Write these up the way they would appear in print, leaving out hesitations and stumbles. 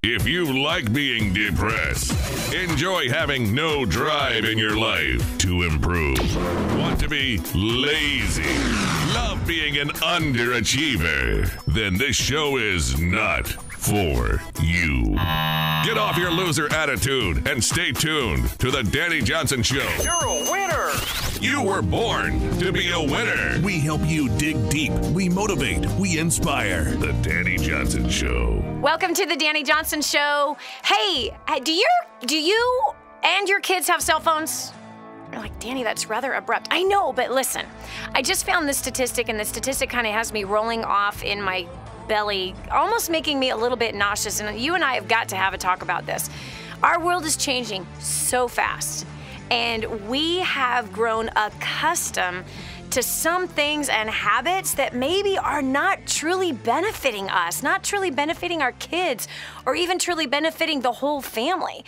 If you like being depressed, enjoy having no drive in your life to improve, want to be lazy, love being an underachiever, then this show is not for you. Get off your loser attitude and stay tuned to the Dani Johnson Show. You're a winner. You were born to be a winner. We help you dig deep. We motivate. We inspire. The Dani Johnson Show. Welcome to the Dani Johnson Show. Hey, do you and your kids have cell phones? You're like, Dani, that's rather abrupt. I know, but listen, I just found this statistic, and the statistic kind of has me rolling off in my belly, almost making me a little bit nauseous, and you and I have got to have a talk about this. Our world is changing so fast, and we have grown accustomed to some things and habits that maybe are not truly benefiting us, not truly benefiting our kids, or even truly benefiting the whole family.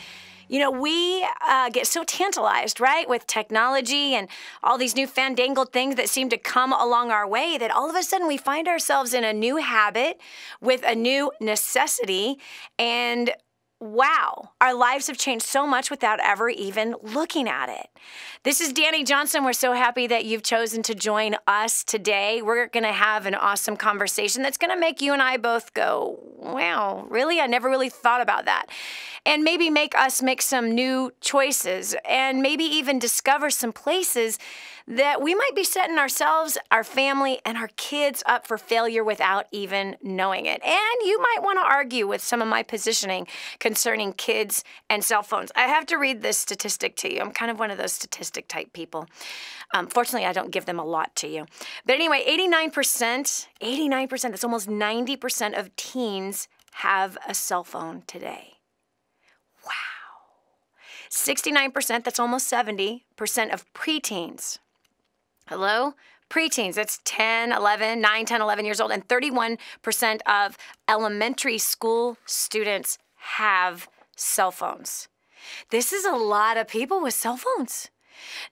You know, we get so tantalized, right, with technology and all these new fandangled things that seem to come along our way that all of a sudden we find ourselves in a new habit with a new necessity, and wow, our lives have changed so much without ever even looking at it. This is Dani Johnson. We're so happy that you've chosen to join us today. We're going to have an awesome conversation that's going to make you and I both go, wow, really? I never really thought about that. And maybe make us make some new choices, and maybe even discover some places that we might be setting ourselves, our family, and our kids up for failure without even knowing it. And you might want to argue with some of my positioning concerning kids and cell phones. I have to read this statistic to you. I'm kind of one of those statistic type people. Fortunately, I don't give them a lot to you. But anyway, 89%, that's almost 90% of teens have a cell phone today. Wow. 69%, that's almost 70% of preteens. Hello? Preteens, that's 9, 10, 11 years old, and 31% of elementary school students have cell phones. This is a lot of people with cell phones.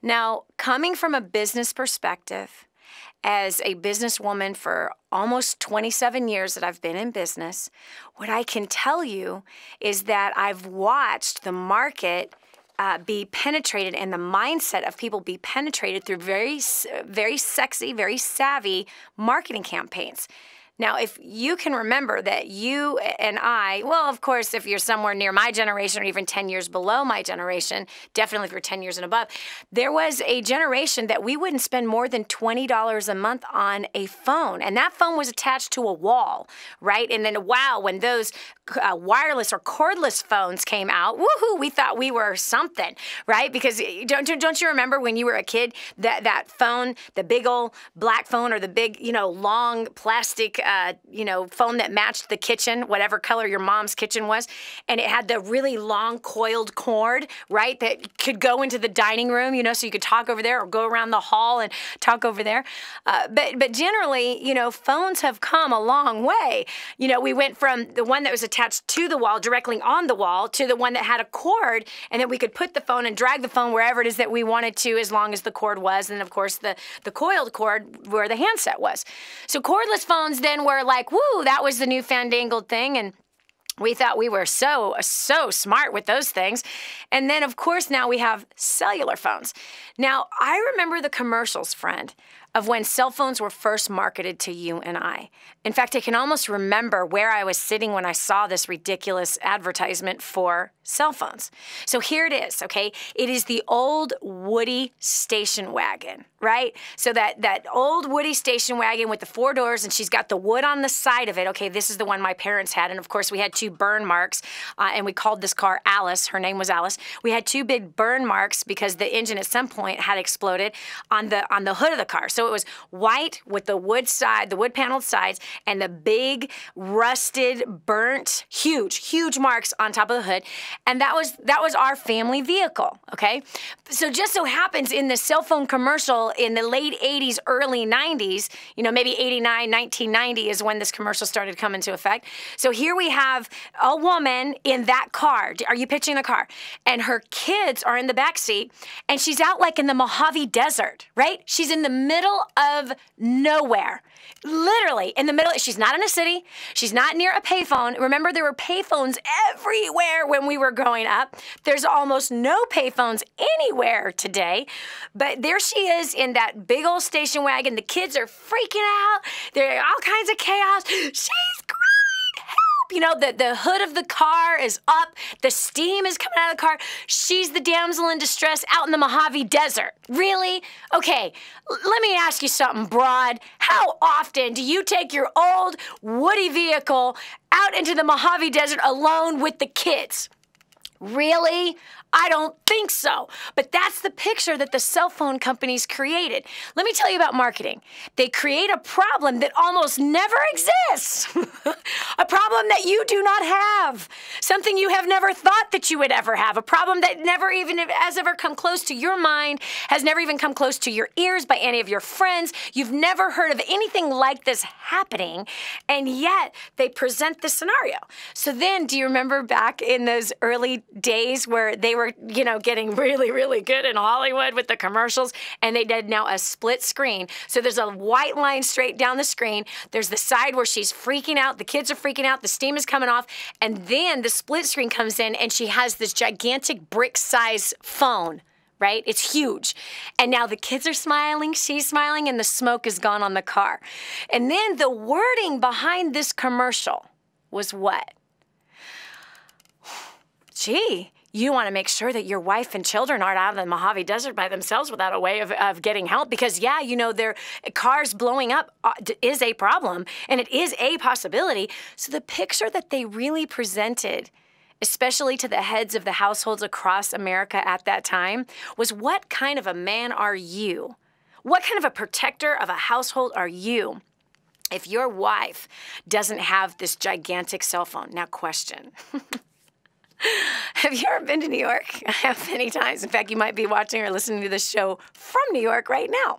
Now, coming from a business perspective, as a businesswoman for almost 27 years that I've been in business, what I can tell you is that I've watched the market be penetrated and the mindset of people be penetrated through very, very sexy, very savvy marketing campaigns. Now, if you can remember that you and I, well, of course, if you're somewhere near my generation or even 10 years below my generation, definitely if you're 10 years and above, there was a generation that we wouldn't spend more than $20 a month on a phone. And that phone was attached to a wall, right? And then, wow, when those wireless or cordless phones came out, woohoo, we thought we were something, right? Because don't you remember when you were a kid, that phone, the big old black phone or the big, long plastic phone that matched the kitchen, whatever color your mom's kitchen was, and it had the really long coiled cord, right, that could go into the dining room, so you could talk over there or go around the hall and talk over there. But generally, phones have come a long way. We went from the one that was attached to the wall, directly on the wall, to the one that had a cord, and then we could put the phone and drag the phone wherever it is that we wanted to, as long as the cord was, and of course the coiled cord where the handset was. So cordless phones then were like, woo, that was the new fandangled thing, and we thought we were so smart with those things. And then, of course, now we have cellular phones. Now, I remember the commercials, friend, of when cell phones were first marketed to you and I. In fact, I can almost remember where I was sitting when I saw this ridiculous advertisement for cell phones. So here it is, okay? It is the old Woody station wagon, right? So that old Woody station wagon with the 4 doors, and she's got the wood on the side of it. Okay, this is the one my parents had, and of course we had 2 burn marks, and we called this car Alice. Her name was Alice. We had 2 big burn marks because the engine at some point had exploded on the hood of the car. So it was white with the wood paneled sides, and the big rusted, burnt, huge marks on top of the hood. And that was our family vehicle, okay? So just so happens in the cell phone commercial in the late 80s, early 90s, maybe 89, 1990 is when this commercial started coming into effect. So here we have a woman in that car. Are you picturing the car? And her kids are in the back seat, and she's out like in the Mojave Desert, right? She's in the middle middle of nowhere. Literally in the middle. She's not in a city. She's not near a payphone. Remember, there were payphones everywhere when we were growing up. There's almost no payphones anywhere today. But there she is in that big old station wagon. The kids are freaking out. There are all kinds of chaos. She's crying, help! You know, the hood of the car is up. The steam is coming out of the car. She's the damsel in distress out in the Mojave Desert. Really? Okay, let me ask you something, broad. How often do you take your old woody vehicle out into the Mojave Desert alone with the kids? Really? I don't think so. But that's the picture that the cell phone companies created. Let me tell you about marketing. They create a problem that almost never exists. A problem that you do not have. Something you have never thought that you would ever have. A problem that never even has ever come close to your mind, has never even come close to your ears by any of your friends. You've never heard of anything like this happening, and yet they present this scenario. So then, do you remember back in those early days where they were, you know, getting really, really good in Hollywood with the commercials, and they did now a split screen. So there's a white line straight down the screen. There's the side where she's freaking out. The kids are freaking out. The steam is coming off. And then the split screen comes in, and she has this gigantic brick-size phone, right? It's huge. And now the kids are smiling, she's smiling, and the smoke is gone on the car. And then the wording behind this commercial was what? Gee, you want to make sure that your wife and children aren't out of the Mojave Desert by themselves without a way of getting help. Because, yeah, you know, their cars blowing up is a problem, and it is a possibility. So the picture that they really presented, especially to the heads of the households across America at that time, was what kind of a man are you? What kind of a protector of a household are you if your wife doesn't have this gigantic cell phone? Now, question. Have you ever been to New York? I have many times. In fact, you might be watching or listening to this show from New York right now.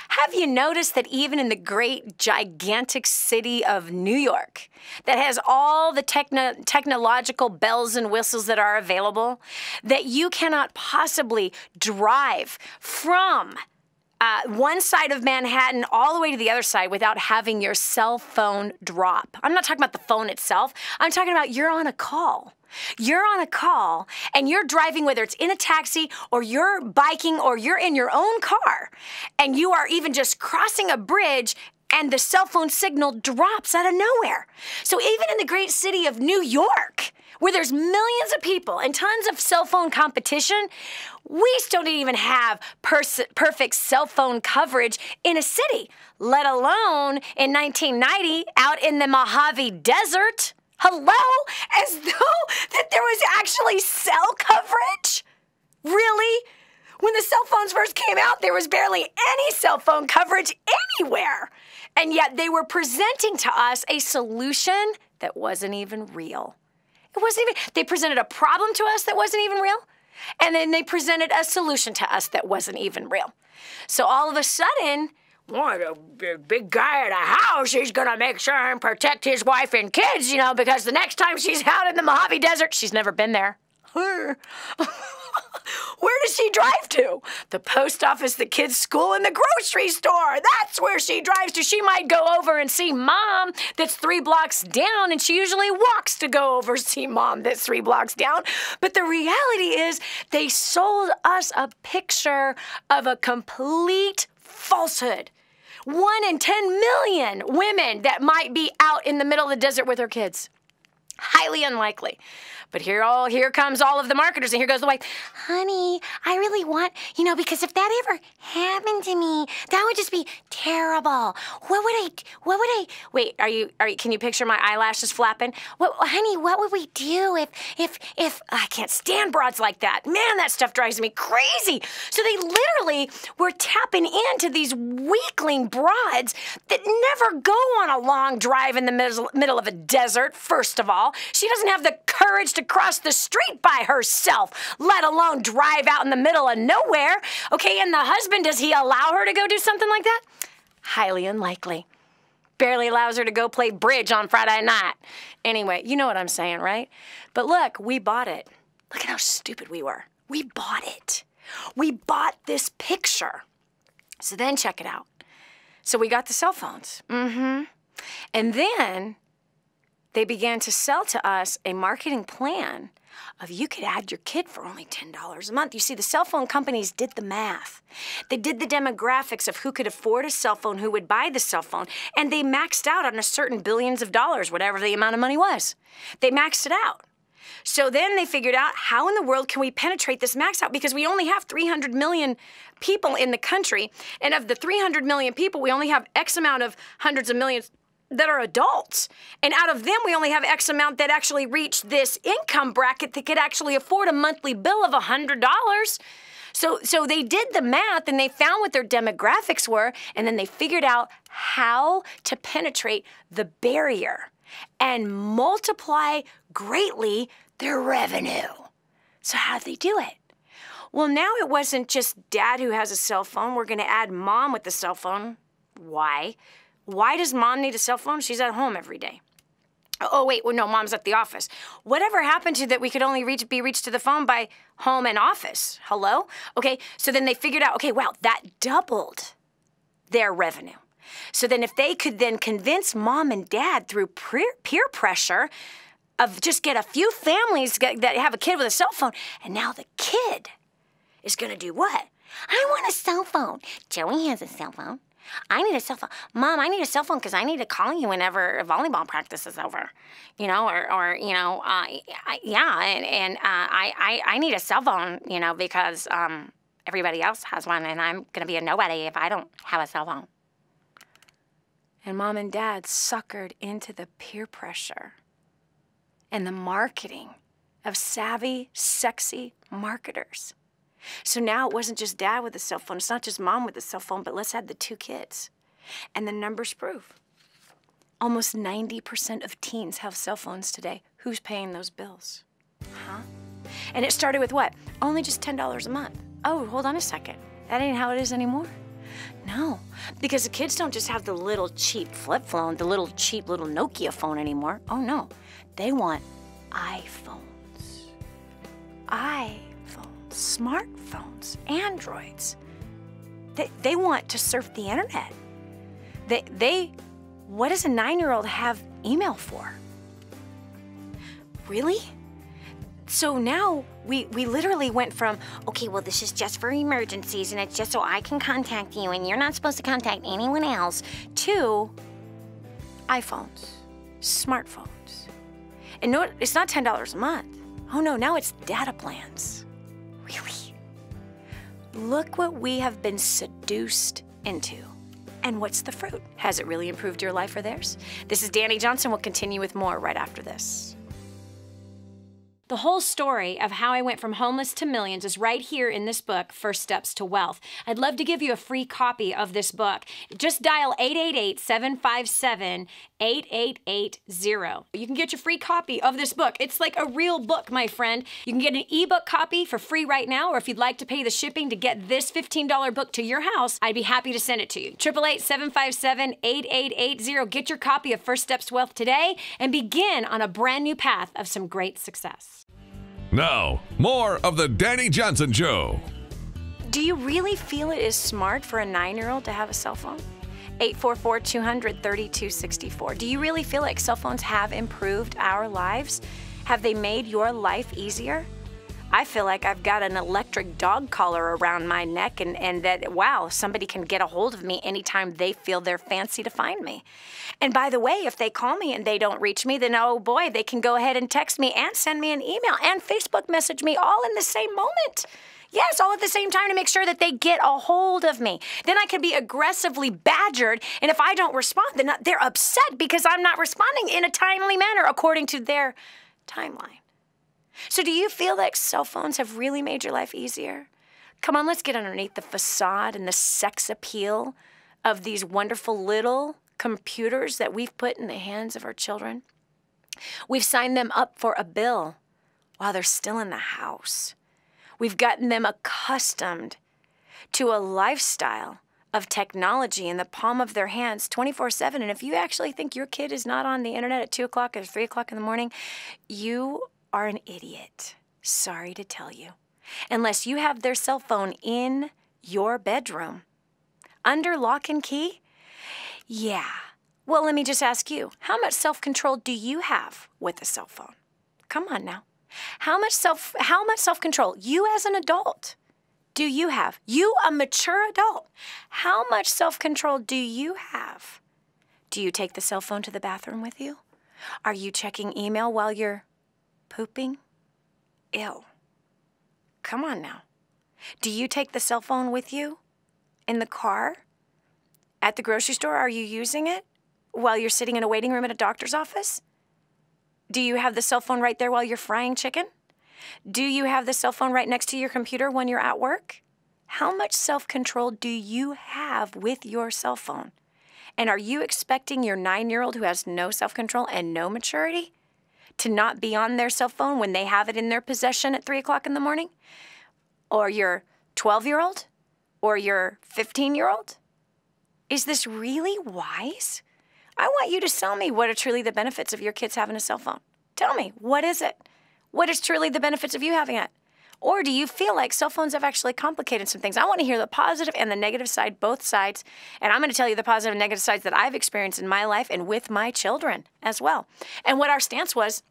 Have you noticed that even in the great, gigantic city of New York, that has all the technological bells and whistles that are available, that you cannot possibly drive from one side of Manhattan all the way to the other side without having your cell phone drop? I'm not talking about the phone itself. I'm talking about you're on a call. You're on a call and you're driving, whether it's in a taxi or you're biking or you're in your own car, and you are even just crossing a bridge and the cell phone signal drops out of nowhere. So even in the great city of New York, where there's millions of people and tons of cell phone competition, we still didn't even have perfect cell phone coverage in a city, let alone in 1990 out in the Mojave Desert. Hello? As though that there was actually cell coverage? Really? When the cell phones first came out, there was barely any cell phone coverage anywhere. And yet they were presenting to us a solution that wasn't even real. It wasn't even, they presented a problem to us that wasn't even real. And then they presented a solution to us that wasn't even real. So all of a sudden, well, the big guy at the house, he's going to make sure and protect his wife and kids, you know, because the next time she's out in the Mojave Desert, she's never been there. Where does she drive to? The post office, the kids' school, and the grocery store. That's where she drives to. She might go over and see mom that's 3 blocks down, and she usually walks to go over see mom that's 3 blocks down. But the reality is they sold us a picture of a complete falsehood. 1 in 10 million women that might be out in the middle of the desert with her kids. Highly unlikely. But here comes all of the marketers, and here goes the wife. Honey, I really want, you know, because if that ever happened to me, that would just be terrible. Wait, can you picture my eyelashes flapping? Honey, what would we do if I can't stand broads like that. Man, that stuff drives me crazy. So they literally were tapping into these weakling broads that never go on a long drive in the middle of a desert, first of all. She doesn't have the courage to cross the street by herself, let alone drive out in the middle of nowhere. Okay, and the husband, does he allow her to go do something like that? Highly unlikely. Barely allows her to go play bridge on Friday night. Anyway, you know what I'm saying, right? But look, we bought it. Look at how stupid we were. We bought it. We bought this picture. So then check it out. So we got the cell phones. And then they began to sell to us a marketing plan of you could add your kid for only $10 a month. You see, the cell phone companies did the math. They did the demographics of who could afford a cell phone, who would buy the cell phone, and they maxed out on a certain billions of dollars, whatever the amount of money was. They maxed it out. So then they figured out, how in the world can we penetrate this max out? Because we only have 300 million people in the country, and of the 300 million people, we only have X amount of hundreds of millions that are adults. And out of them, we only have X amount that actually reach this income bracket that could actually afford a monthly bill of $100. So they did the math, and they found what their demographics were, and then they figured out how to penetrate the barrier and multiply greatly their revenue. So how'd they do it? Well, now it wasn't just dad who has a cell phone. We're going to add mom with the cell phone. Why? Why does mom need a cell phone? She's at home every day. Oh, wait, well, no, mom's at the office. Whatever happened to that we could only be reached to the phone by home and office? Hello? Okay, so then they figured out, okay, wow, that doubled their revenue. So then if they could then convince mom and dad through peer pressure of just get a few families that have a kid with a cell phone, and now the kid is going to do what? I want a cell phone. Joey has a cell phone. I need a cell phone. Mom, I need a cell phone because I need to call you whenever volleyball practice is over. You know, I need a cell phone, you know, because everybody else has one, and I'm going to be a nobody if I don't have a cell phone. And mom and dad suckered into the peer pressure and the marketing of savvy, sexy marketers. So now it wasn't just dad with a cell phone. It's not just mom with a cell phone, but let's add the two kids. And the numbers prove. Almost 90% of teens have cell phones today. Who's paying those bills? Huh? And it started with what? Only just $10 a month. Oh, hold on a second. That ain't how it is anymore. No, because the kids don't just have the little cheap flip phone, the little cheap little Nokia phone anymore. Oh no, they want iPhones. Smartphones, Androids. They want to surf the internet. What does a 9-year-old have email for? Really? So now we literally went from, okay, well, this is just for emergencies and it's just so I can contact you and you're not supposed to contact anyone else, to iPhones, smartphones. And no, it's not $10 a month. Oh no, now it's data plans. Really? Look what we have been seduced into. And what's the fruit? Has it really improved your life or theirs? This is Dani Johnson. We'll continue with more right after this. The whole story of how I went from homeless to millions is right here in this book, First Steps to Wealth. I'd love to give you a free copy of this book. Just dial 888-757-8880. You can get your free copy of this book. It's like a real book, my friend. You can get an ebook copy for free right now, or if you'd like to pay the shipping to get this $15 book to your house, I'd be happy to send it to you. 888-757-8880. Get your copy of First Steps to Wealth today and begin on a brand new path of some great success. Now, more of the Dani Johnson Show. Do you really feel it is smart for a 9-year-old to have a cell phone? 844-200-3264. Do you really feel like cell phones have improved our lives? Have they made your life easier? I feel like I've got an electric dog collar around my neck and that, wow, somebody can get a hold of me anytime they feel they're fancy to find me. And by the way, if they call me and they don't reach me, then oh boy, they can go ahead and text me and send me an email and Facebook message me all in the same moment. Yes, all at the same time to make sure that they get a hold of me. Then I can be aggressively badgered, and if I don't respond, then they're upset because I'm not responding in a timely manner according to their timeline. So do you feel like cell phones have really made your life easier? Come on, let's get underneath the facade and the sex appeal of these wonderful little computers that we've put in the hands of our children. We've signed them up for a bill while they're still in the house. We've gotten them accustomed to a lifestyle of technology in the palm of their hands 24/7. And if you actually think your kid is not on the internet at 2 o'clock or 3 o'clock in the morning, you are an idiot. Sorry to tell you. Unless you have their cell phone in your bedroom, under lock and key, Yeah. Well, let me just ask you, how much self-control do you have with a cell phone? Come on now. How much self-control, you as an adult, do you have? You, a mature adult, how much self-control do you have? Do you take the cell phone to the bathroom with you? Are you checking email while you're pooping? Ew. Come on now. Do you take the cell phone with you in the car? At the grocery store, are you using it while you're sitting in a waiting room at a doctor's office? Do you have the cell phone right there while you're frying chicken? Do you have the cell phone right next to your computer when you're at work? How much self-control do you have with your cell phone? And are you expecting your 9-year-old who has no self-control and no maturity to not be on their cell phone when they have it in their possession at 3 o'clock in the morning? Or your 12-year-old? Or your 15-year-old? Is this really wise? I want you to tell me what are truly the benefits of your kids having a cell phone. Tell me, what is it? What is truly the benefits of you having it? Or do you feel like cell phones have actually complicated some things? I want to hear the positive and the negative side, both sides. And I'm going to tell you the positive and negative sides that I've experienced in my life and with my children as well. And what our stance was,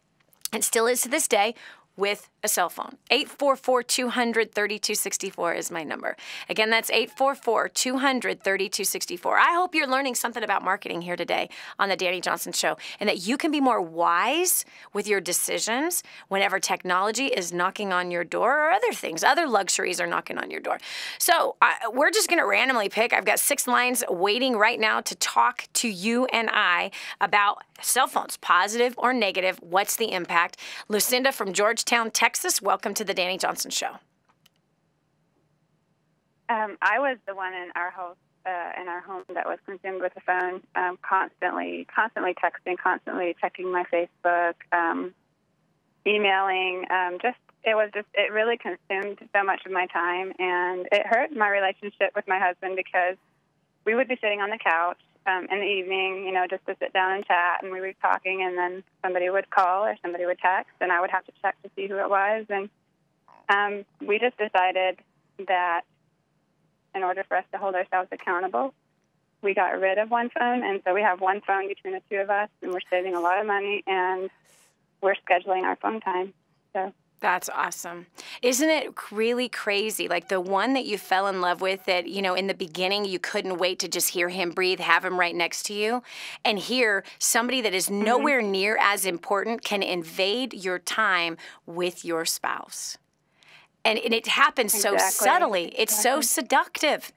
and still is to this day, with a cell phone. 844-200-3264 is my number. Again, that's 844-200-3264. I hope you're learning something about marketing here today on the Dani Johnson Show, and that you can be more wise with your decisions whenever technology is knocking on your door or other things, other luxuries are knocking on your door. So we're just going to randomly pick. I've got 6 lines waiting right now to talk to you and I about cell phones, positive or negative. What's the impact? Lucinda from Georgetown, Texas. Welcome to the Dani Johnson Show. I was the one in our home that was consumed with the phone, constantly texting, constantly checking my Facebook, emailing. It really consumed so much of my time, and it hurt my relationship with my husband because we would be sitting on the couch in the evening, just to sit down and chat, and we were talking, and then somebody would call or somebody would text, and I would have to check to see who it was. And we just decided that in order for us to hold ourselves accountable, we got rid of one phone, and so we have one phone between the two of us, and we're saving a lot of money, and we're scheduling our phone time. So. That's awesome. Isn't it really crazy? Like the one that you fell in love with that, in the beginning you couldn't wait to just hear him breathe, have him right next to you, and here somebody that is nowhere near as important can invade your time with your spouse. And it happens so subtly. It's so seductive.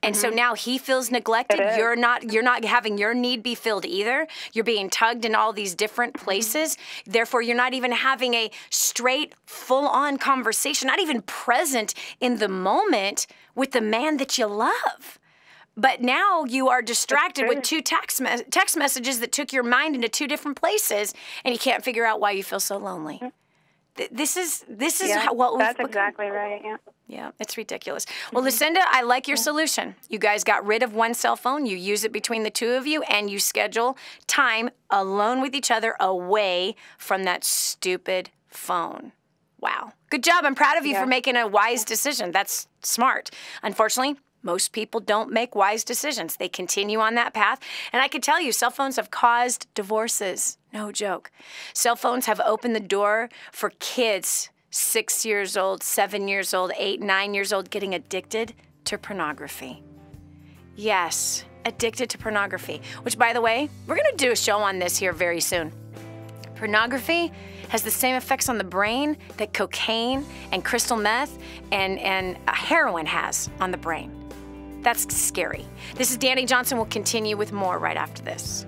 And so now he feels neglected. You're not having your need be filled either. You're being tugged in all these different places. Therefore, you're not even having a straight, full-on conversation, not even present in the moment with the man that you love. But now you are distracted with 2 text messages that took your mind into 2 different places, and you can't figure out why you feel so lonely. This is what that's exactly right. Yeah. Yeah, it's ridiculous. Well, Lucinda, I like your solution. You guys got rid of one cell phone. You use it between the 2 of you, and you schedule time alone with each other away from that stupid phone. Wow. Good job. I'm proud of you for making a wise decision. That's smart. Unfortunately, most people don't make wise decisions. They continue on that path. And I can tell you, cell phones have caused divorces. No joke. Cell phones have opened the door for kids 6 years old, 7 years old, 8, 9 years old getting addicted to pornography. Yes, addicted to pornography, which, by the way, we're going to do a show on this here very soon. Pornography has the same effects on the brain that cocaine and crystal meth and heroin has on the brain. That's scary. This is Dani Johnson. We'll continue with more right after this.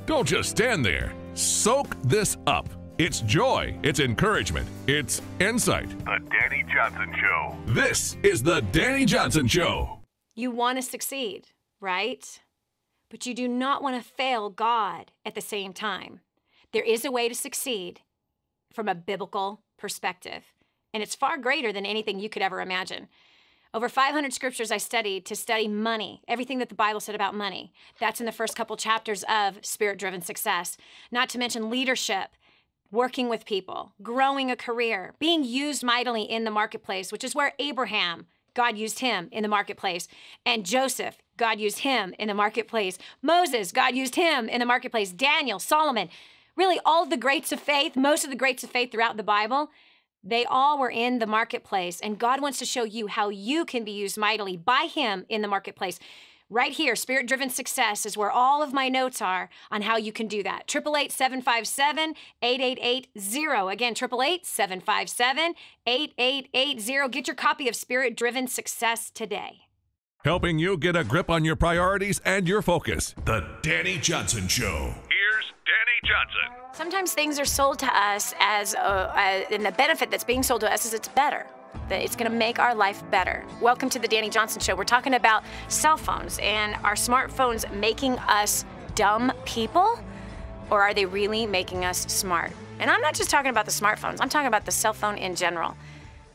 Don't just stand there. Soak this up. It's joy, it's encouragement, it's insight. The Dani Johnson Show. This is the Dani Johnson Show. You want to succeed, right? But you do not want to fail God at the same time. There is a way to succeed from a biblical perspective, and it's far greater than anything you could ever imagine. Over 500 scriptures I studied to study money, everything that the Bible said about money. That's in the first couple chapters of Spirit-Driven Success. Not to mention leadership, working with people, growing a career, being used mightily in the marketplace, which is where Abraham God used him in the marketplace. And Joseph, God used him in the marketplace. Moses, God used him in the marketplace. Daniel, Solomon, really all of the greats of faith, most of the greats of faith throughout the Bible, they all were in the marketplace. And God wants to show you how you can be used mightily by him in the marketplace. Right here, Spirit-Driven Success is where all of my notes are on how you can do that. 888-757-8880. Again, 888-757-8880. Get your copy of Spirit-Driven Success today. Helping you get a grip on your priorities and your focus. The Dani Johnson Show. Here's Dani Johnson. Sometimes things are sold to us as, and the benefit that's being sold to us is it's better. That it's going to make our life better. Welcome to the Dani Johnson Show. We're talking about cell phones and are smartphones making us dumb people, or are they really making us smart? And I'm not just talking about the smartphones. I'm talking about the cell phone in general.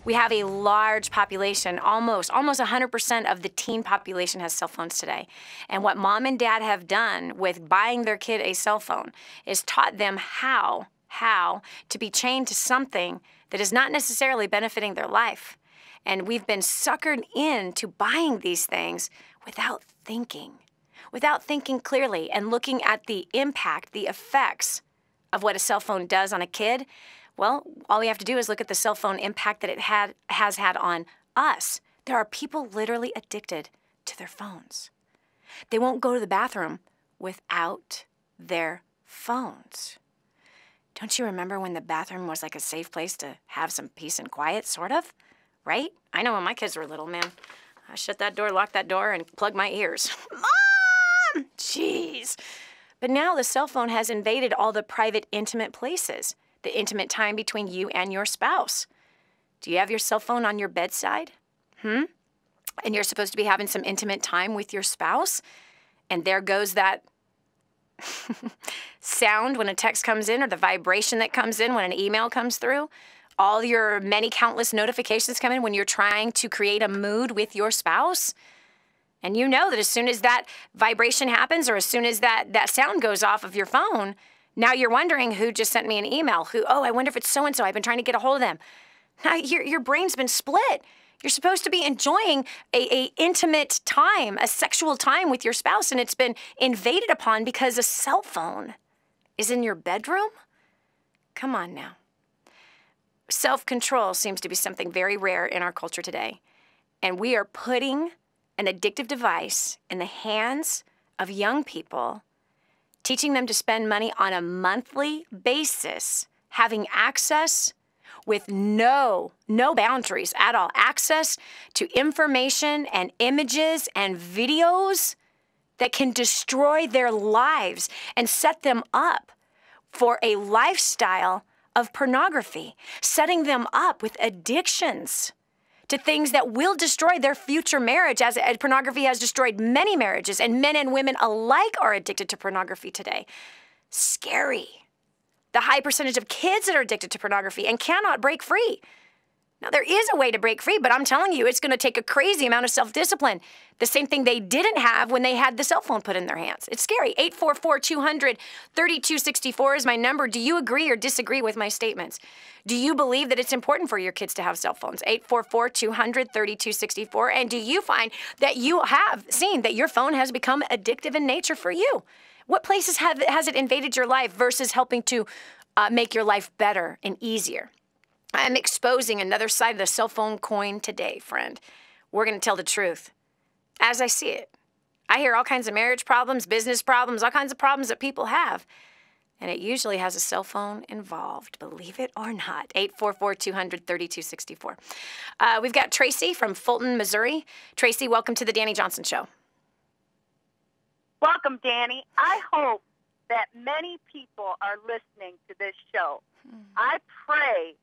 We have a large population, almost 100% of the teen population has cell phones today. And what mom and dad have done with buying their kid a cell phone is taught them how to be chained to something that is not necessarily benefiting their life. And we've been suckered into buying these things without thinking clearly and looking at the impact, the effects of what a cell phone does on a kid. Well, all we have to do is look at the cell phone impact that it has had on us. There are people literally addicted to their phones. They won't go to the bathroom without their phones. Don't you remember when the bathroom was like a safe place to have some peace and quiet, sort of? Right? I know when my kids were little, man. I shut that door, locked that door, and plugged my ears. Mom! Jeez. But now the cell phone has invaded all the private, intimate places, the intimate time between you and your spouse. Do you have your cell phone on your bedside? And you're supposed to be having some intimate time with your spouse? And there goes that sound when a text comes in, or the vibration that comes in when an email comes through. All your many countless notifications come in when you're trying to create a mood with your spouse. And you know that as soon as that vibration happens, or as soon as that sound goes off of your phone, now you're wondering who just sent me an email. I wonder if it's so-and-so. I've been trying to get a hold of them. Now your brain's been split. You're supposed to be enjoying a intimate time, a sexual time with your spouse, and it's been invaded upon because a cell phone is in your bedroom? Come on now. Self-control seems to be something very rare in our culture today, and we are putting an addictive device in the hands of young people, teaching them to spend money on a monthly basis, having access with no boundaries at all, access to information and images and videos that can destroy their lives and set them up for a lifestyle of pornography, setting them up with addictions to things that will destroy their future marriage, as pornography has destroyed many marriages, and men and women alike are addicted to pornography today. Scary. The high percentage of kids that are addicted to pornography and cannot break free. Now, there is a way to break free, but I'm telling you, it's going to take a crazy amount of self-discipline. The same thing they didn't have when they had the cell phone put in their hands. It's scary. 844-200-3264 is my number. Do you agree or disagree with my statements? Do you believe that it's important for your kids to have cell phones? 844-200-3264. And do you find that you have seen that your phone has become addictive in nature for you? What places has it invaded your life versus helping to make your life better and easier? I'm exposing another side of the cell phone coin today, friend. We're going to tell the truth as I see it. I hear all kinds of marriage problems, business problems, all kinds of problems that people have. And it usually has a cell phone involved, believe it or not. 844-200-3264. We've got Tracy from Fulton, Missouri. Tracy, welcome to the Dani Johnson Show. Welcome, Dani. I hope that many people are listening to this show. I pray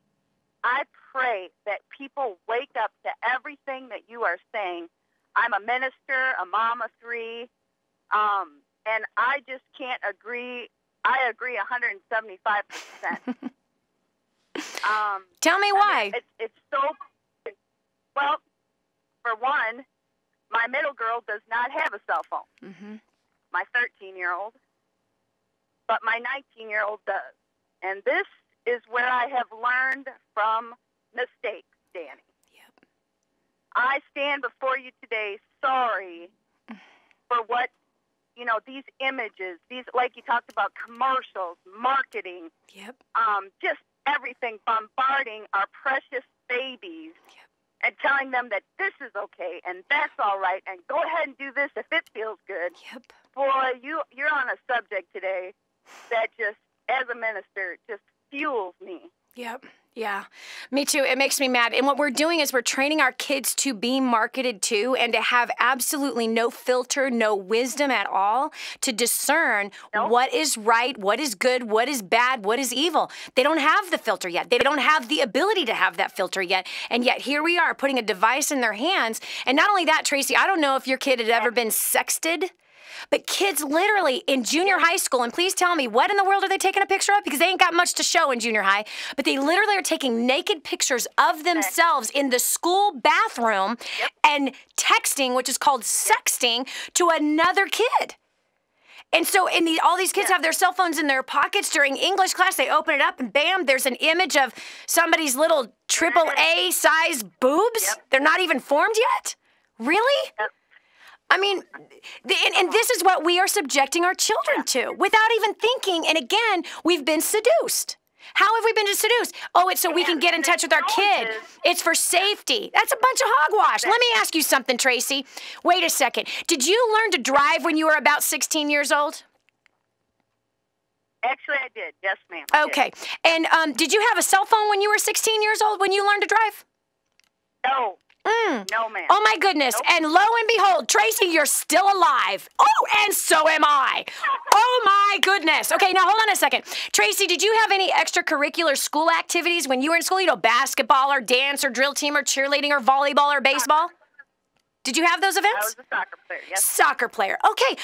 that people wake up to everything that you are saying. I'm a minister, a mom of three, and I just can't agree. I agree 175%. Tell me why. It's so, well, for one, my middle girl does not have a cell phone. My 13-year-old, but my 19-year-old does. And this is where I have learned from mistakes, Dani. Yep. I stand before you today sorry for what, these images, these, like you talked about, commercials, marketing, just everything bombarding our precious babies and telling them that this is okay and that's all right and go ahead and do this if it feels good. Boy, you're on a subject today that just, as a minister, just fuels me. Yeah, me too. It makes me mad. And what we're doing is we're training our kids to be marketed to and to have absolutely no filter, no wisdom at all to discern what is right, what is good, what is bad, what is evil. They don't have the filter yet. They don't have the ability to have that filter yet. And yet here we are putting a device in their hands. And not only that, Tracy, I don't know if your kid had ever been sexted. But kids literally in junior high school, and please tell me, what in the world are they taking a picture of? Because they ain't got much to show in junior high. But they literally are taking naked pictures of themselves in the school bathroom and texting, which is called sexting, to another kid. And so all these kids have their cell phones in their pockets during English class. They open it up and bam, there's an image of somebody's little AAA size boobs. They're not even formed yet? Really? I mean, and this is what we are subjecting our children to without even thinking. And again, we've been seduced. How have we been seduced? Oh, it's so we can get in touch with our kid. It's for safety. That's a bunch of hogwash. Let me ask you something, Tracy. Wait a second. Did you learn to drive when you were about 16 years old? Actually, I did. Yes, ma'am. Okay. And did you have a cell phone when you were 16 years old when you learned to drive? No. No, ma'am. Oh, my goodness. Nope. And lo and behold, Tracy, you're still alive. Oh, and so am I. Oh, my goodness. Okay, now hold on a second. Tracy, did you have any extracurricular school activities when you were in school? Basketball or dance or drill team or cheerleading or volleyball or baseball? Did you have those events? I was a soccer player, yes. Soccer player. Okay,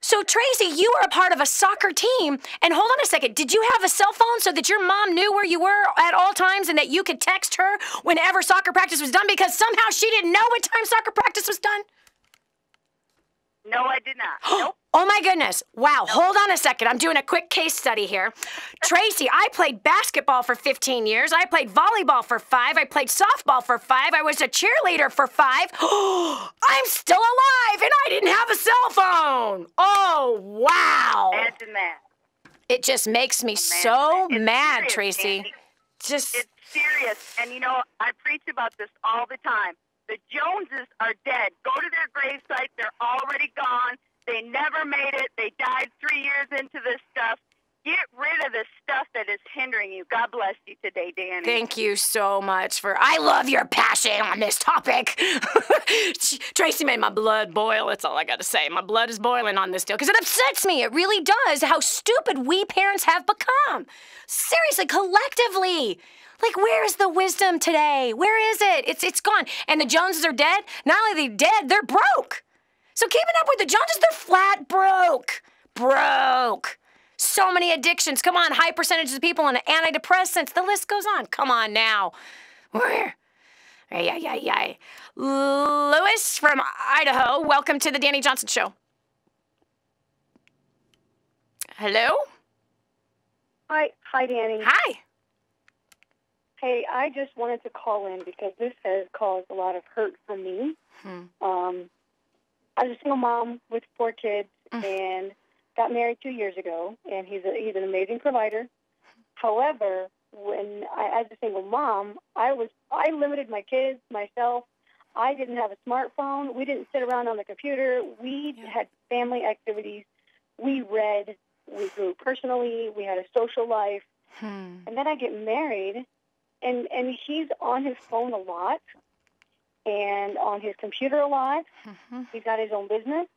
so Tracy, you were a part of a soccer team. And hold on a second. Did you have a cell phone so that your mom knew where you were at all times and that you could text her whenever soccer practice was done because somehow she didn't know what time soccer practice was done? No, I did not. Nope. Oh, my goodness. Wow. Nope. Hold on a second. I'm doing a quick case study here. Tracy, I played basketball for 15 years. I played volleyball for 5. I played softball for 5. I was a cheerleader for 5. I'm still alive, and I didn't have a cell phone. Oh, wow. Imagine that. It just makes me so mad, serious, Tracy. Andy. It's serious. And, I preach about this all the time. The Joneses are dead. Go to their gravesite. They're already gone. They never made it. They died 3 years into this stuff. Get rid of the stuff that is hindering you. God bless you today, Dani. Thank you so much I love your passion on this topic. Tracy made my blood boil. That's all I got to say. My blood is boiling on this deal because it upsets me. It really does how stupid we parents have become. Seriously, collectively. Like, where is the wisdom today? Where is it? It's gone. And the Joneses are dead. Not only are they dead, they're broke. So keeping up with the Joneses, they're flat broke. Broke. So many addictions. Come on, high percentages of people on antidepressants. The list goes on. Come on now. Where? Lewis from Idaho, welcome to the Dani Johnson Show. Hello? Hi, Dani. Hi. Hey, I just wanted to call in because this has caused a lot of hurt for me. I was a single mom with 4 kids and got married 2 years ago, and he's an amazing provider. However, as a single mom, I limited my kids, myself. I didn't have a smartphone. We didn't sit around on the computer. We had family activities. We read. We grew personally. We had a social life. And then I get married. And he's on his phone a lot and on his computer a lot. He's got his own business.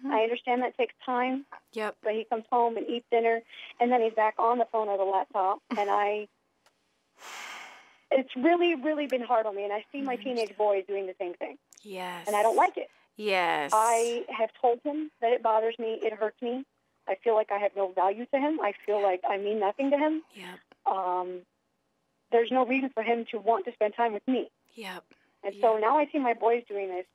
I understand that takes time. Yep. But he comes home and eats dinner, and then he's back on the phone or the laptop. And it's really, really been hard on me. And I see my teenage boys doing the same thing. Yes. And I don't like it. Yes. I have told him that it bothers me. It hurts me. I feel like I have no value to him. I feel like I mean nothing to him. Yep. There's no reason for him to want to spend time with me. Yep. And so now I see my boys doing this,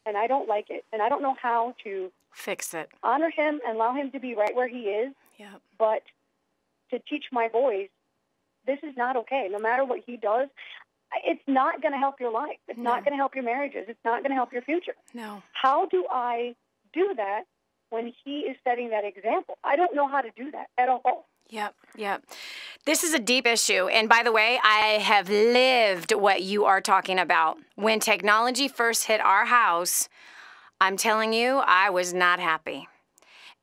and I don't like it. And I don't know how to fix it. Honor him and allow him to be right where he is. Yep. But to teach my boys, this is not okay. No matter what he does, it's not going to help your life. It's not going to help your marriages. It's not going to help your future. No. How do I do that when he is setting that example? I don't know how to do that at all. Yep. This is a deep issue. And by the way, I have lived what you are talking about. When technology first hit our house, I'm telling you, I was not happy.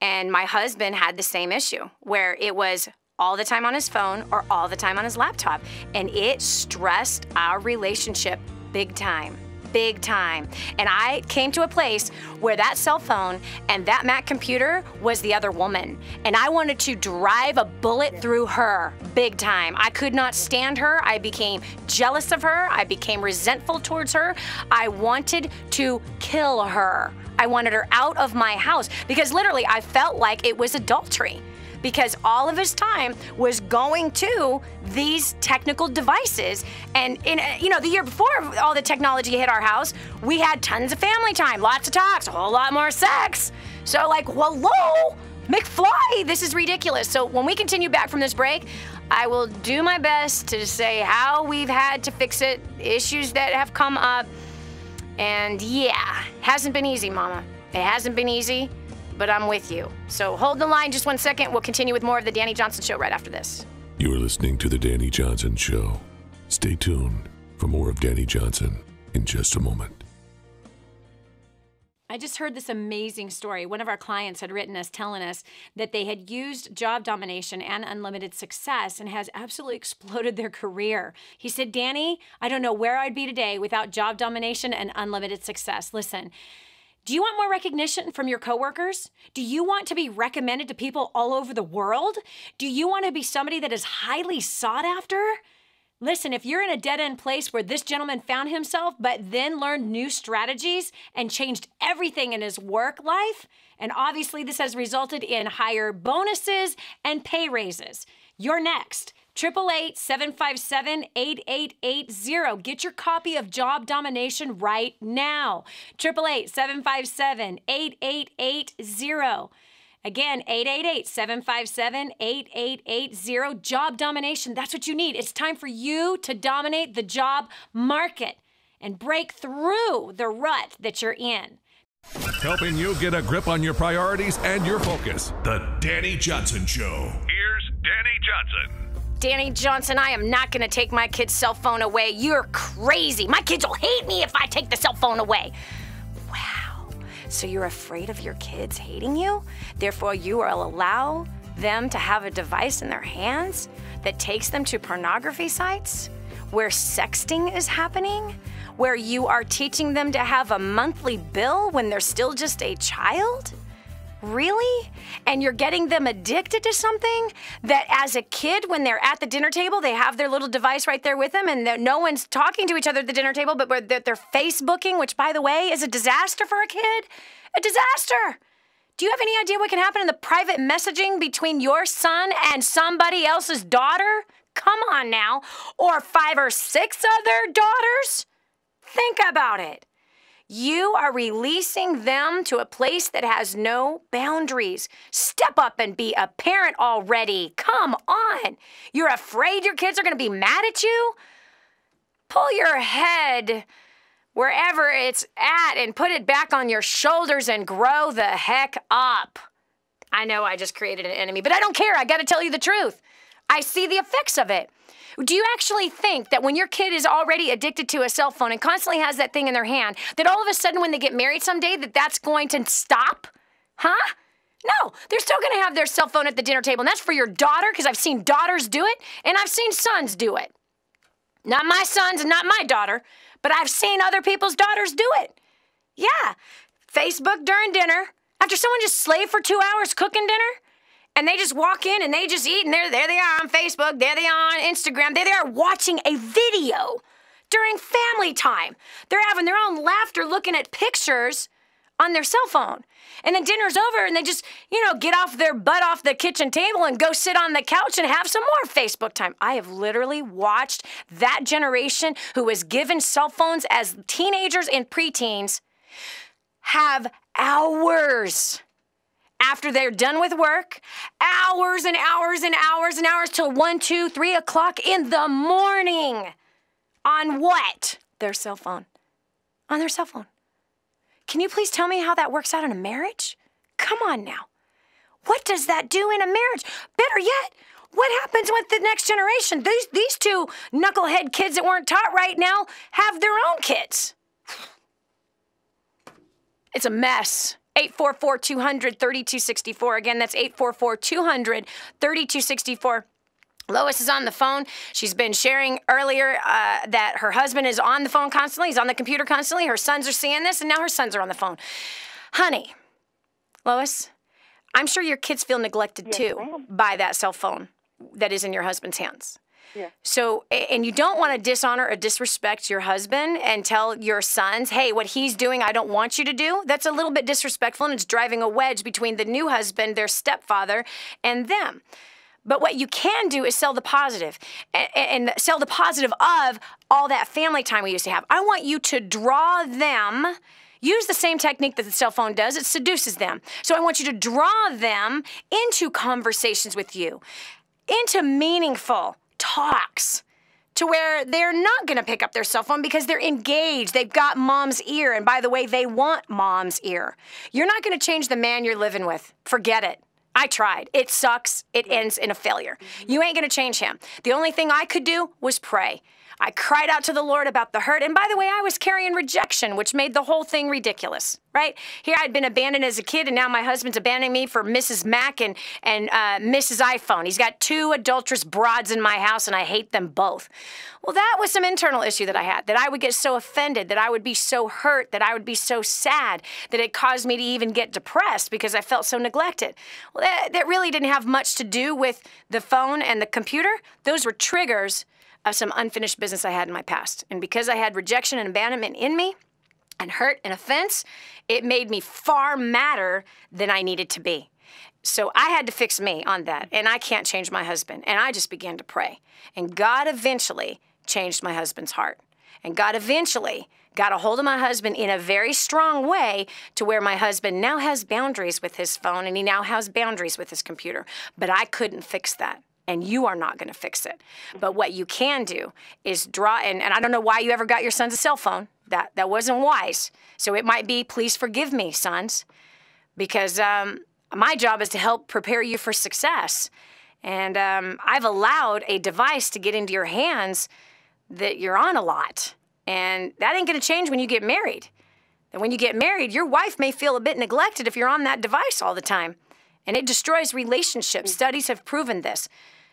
And my husband had the same issue where it was all the time on his phone or all the time on his laptop. And it stressed our relationship big time. And I came to a place where that cell phone and that Mac computer was the other woman. And I wanted to drive a bullet through her big time. I could not stand her. I became jealous of her. I became resentful towards her. I wanted to kill her. I wanted her out of my house because literally I felt like it was adultery. Because all of his time was going to these technical devices. And the year before all the technology hit our house, we had tons of family time, lots of talks, a whole lot more sex. So hello, McFly, this is ridiculous. So when we continue back from this break, I will do my best to say how we've had to fix it, issues that have come up. And hasn't been easy, Mama. It hasn't been easy. But I'm with you. So hold the line just 1 second. We'll continue with more of the Dani Johnson Show right after this. You are listening to the Dani Johnson Show. Stay tuned for more of Dani Johnson in just a moment. I just heard this amazing story. One of our clients had written us telling us that they had used job domination and unlimited success and has absolutely exploded their career. He said, Dani, I don't know where I'd be today without job domination and unlimited success. Listen, do you want more recognition from your coworkers? Do you want to be recommended to people all over the world? Do you want to be somebody that is highly sought after? Listen, if you're in a dead-end place where this gentleman found himself, but then learned new strategies and changed everything in his work life, and obviously this has resulted in higher bonuses and pay raises, you're next. 888-757-8880. Get your copy of Job Domination right now. 888-757-8880. Again, 888-757-8880. Job Domination. That's what you need. It's time for you to dominate the job market and break through the rut that you're in. Helping you get a grip on your priorities and your focus. The Dani Johnson Show. Here's Dani Johnson. Dani Johnson, I am not going to take my kid's cell phone away. You're crazy. My kids will hate me if I take the cell phone away. Wow. So you're afraid of your kids hating you? Therefore, you will allow them to have a device in their hands that takes them to pornography sites where sexting is happening, where you are teaching them to have a monthly bill when they're still just a child? Really? And you're getting them addicted to something that as a kid, when they're at the dinner table, they have their little device right there with them and no one's talking to each other at the dinner table, but they're Facebooking, which, by the way, is a disaster for a kid. A disaster. Do you have any idea what can happen in the private messaging between your son and somebody else's daughter? Come on now. Or 5 or 6 other daughters? Think about it. You are releasing them to a place that has no boundaries. Step up and be a parent already. Come on. You're afraid your kids are going to be mad at you? Pull your head wherever it's at and put it back on your shoulders and grow the heck up. I know I just created an enemy, but I don't care. I got to tell you the truth. I see the effects of it. Do you actually think that when your kid is already addicted to a cell phone and constantly has that thing in their hand, that all of a sudden when they get married someday, that's going to stop? Huh? No, they're still going to have their cell phone at the dinner table, and that's for your daughter, because I've seen daughters do it, and I've seen sons do it. Not my sons and not my daughter, but I've seen other people's daughters do it. Yeah, Facebook during dinner, after someone just slaved for 2 hours cooking dinner, and they just walk in and they just eat, and there they are on Facebook, there they are on Instagram, there they are watching a video during family time. They're having their own laughter looking at pictures on their cell phone. And then dinner's over and they just, get off their butt off the kitchen table and go sit on the couch and have some more Facebook time. I have literally watched that generation who was given cell phones as teenagers and preteens have hours after they're done with work, hours and hours and hours and hours till 1, 2, 3 o'clock in the morning On what? Their cell phone. On their cell phone. Can you please tell me how that works out in a marriage? Come on now. What does that do in a marriage? Better yet, what happens with the next generation? These two knucklehead kids that weren't taught right now have their own kids. It's a mess. 844-200-3264. Again, that's 844-200-3264. Lois is on the phone. She's been sharing earlier that her husband is on the phone constantly. He's on the computer constantly. Her sons are seeing this, and now her sons are on the phone. Honey, Lois, I'm sure your kids feel neglected too by that cell phone that is in your husband's hands. Yeah. So, and you don't want to dishonor or disrespect your husband and tell your sons, hey, what he's doing, I don't want you to do. That's a little bit disrespectful, and it's driving a wedge between the new husband, their stepfather, and them. But what you can do is sell the positive and sell the positive of all that family time we used to have. I want you to draw them. Use the same technique that the cell phone does. It seduces them. So I want you to draw them into conversations with you, into meaningful talks, to where they're not going to pick up their cell phone because they're engaged. They've got mom's ear. And by the way, they want mom's ear. You're not going to change the man you're living with. Forget it. I tried. It sucks. It ends in a failure. You ain't going to change him. The only thing I could do was pray. I cried out to the Lord about the hurt. And by the way, I was carrying rejection, which made the whole thing ridiculous, right? Here I'd been abandoned as a kid, and now my husband's abandoning me for Mrs. Mac and Mrs. iPhone. He's got 2 adulterous broads in my house, and I hate them both. Well, that was some internal issue that I had, that I would get so offended, that I would be so hurt, that I would be so sad, that it caused me to even get depressed because I felt so neglected. Well, that really didn't have much to do with the phone and the computer. Those were triggers of some unfinished business I had in my past. And because I had rejection and abandonment in me, and hurt and offense, it made me far madder than I needed to be. So I had to fix me on that, and I can't change my husband. And I just began to pray. And God eventually changed my husband's heart. And God eventually got a hold of my husband in a very strong way to where my husband now has boundaries with his phone, and he now has boundaries with his computer. But I couldn't fix that. And you are not going to fix it. But what you can do is draw, and I don't know why you ever got your sons a cell phone. That wasn't wise. So it might be, please forgive me, sons, because my job is to help prepare you for success. And I've allowed a device to get into your hands that you're on a lot. And that ain't going to change when you get married. And when you get married, your wife may feel a bit neglected if you're on that device all the time. And it destroys relationships. Studies have proven this.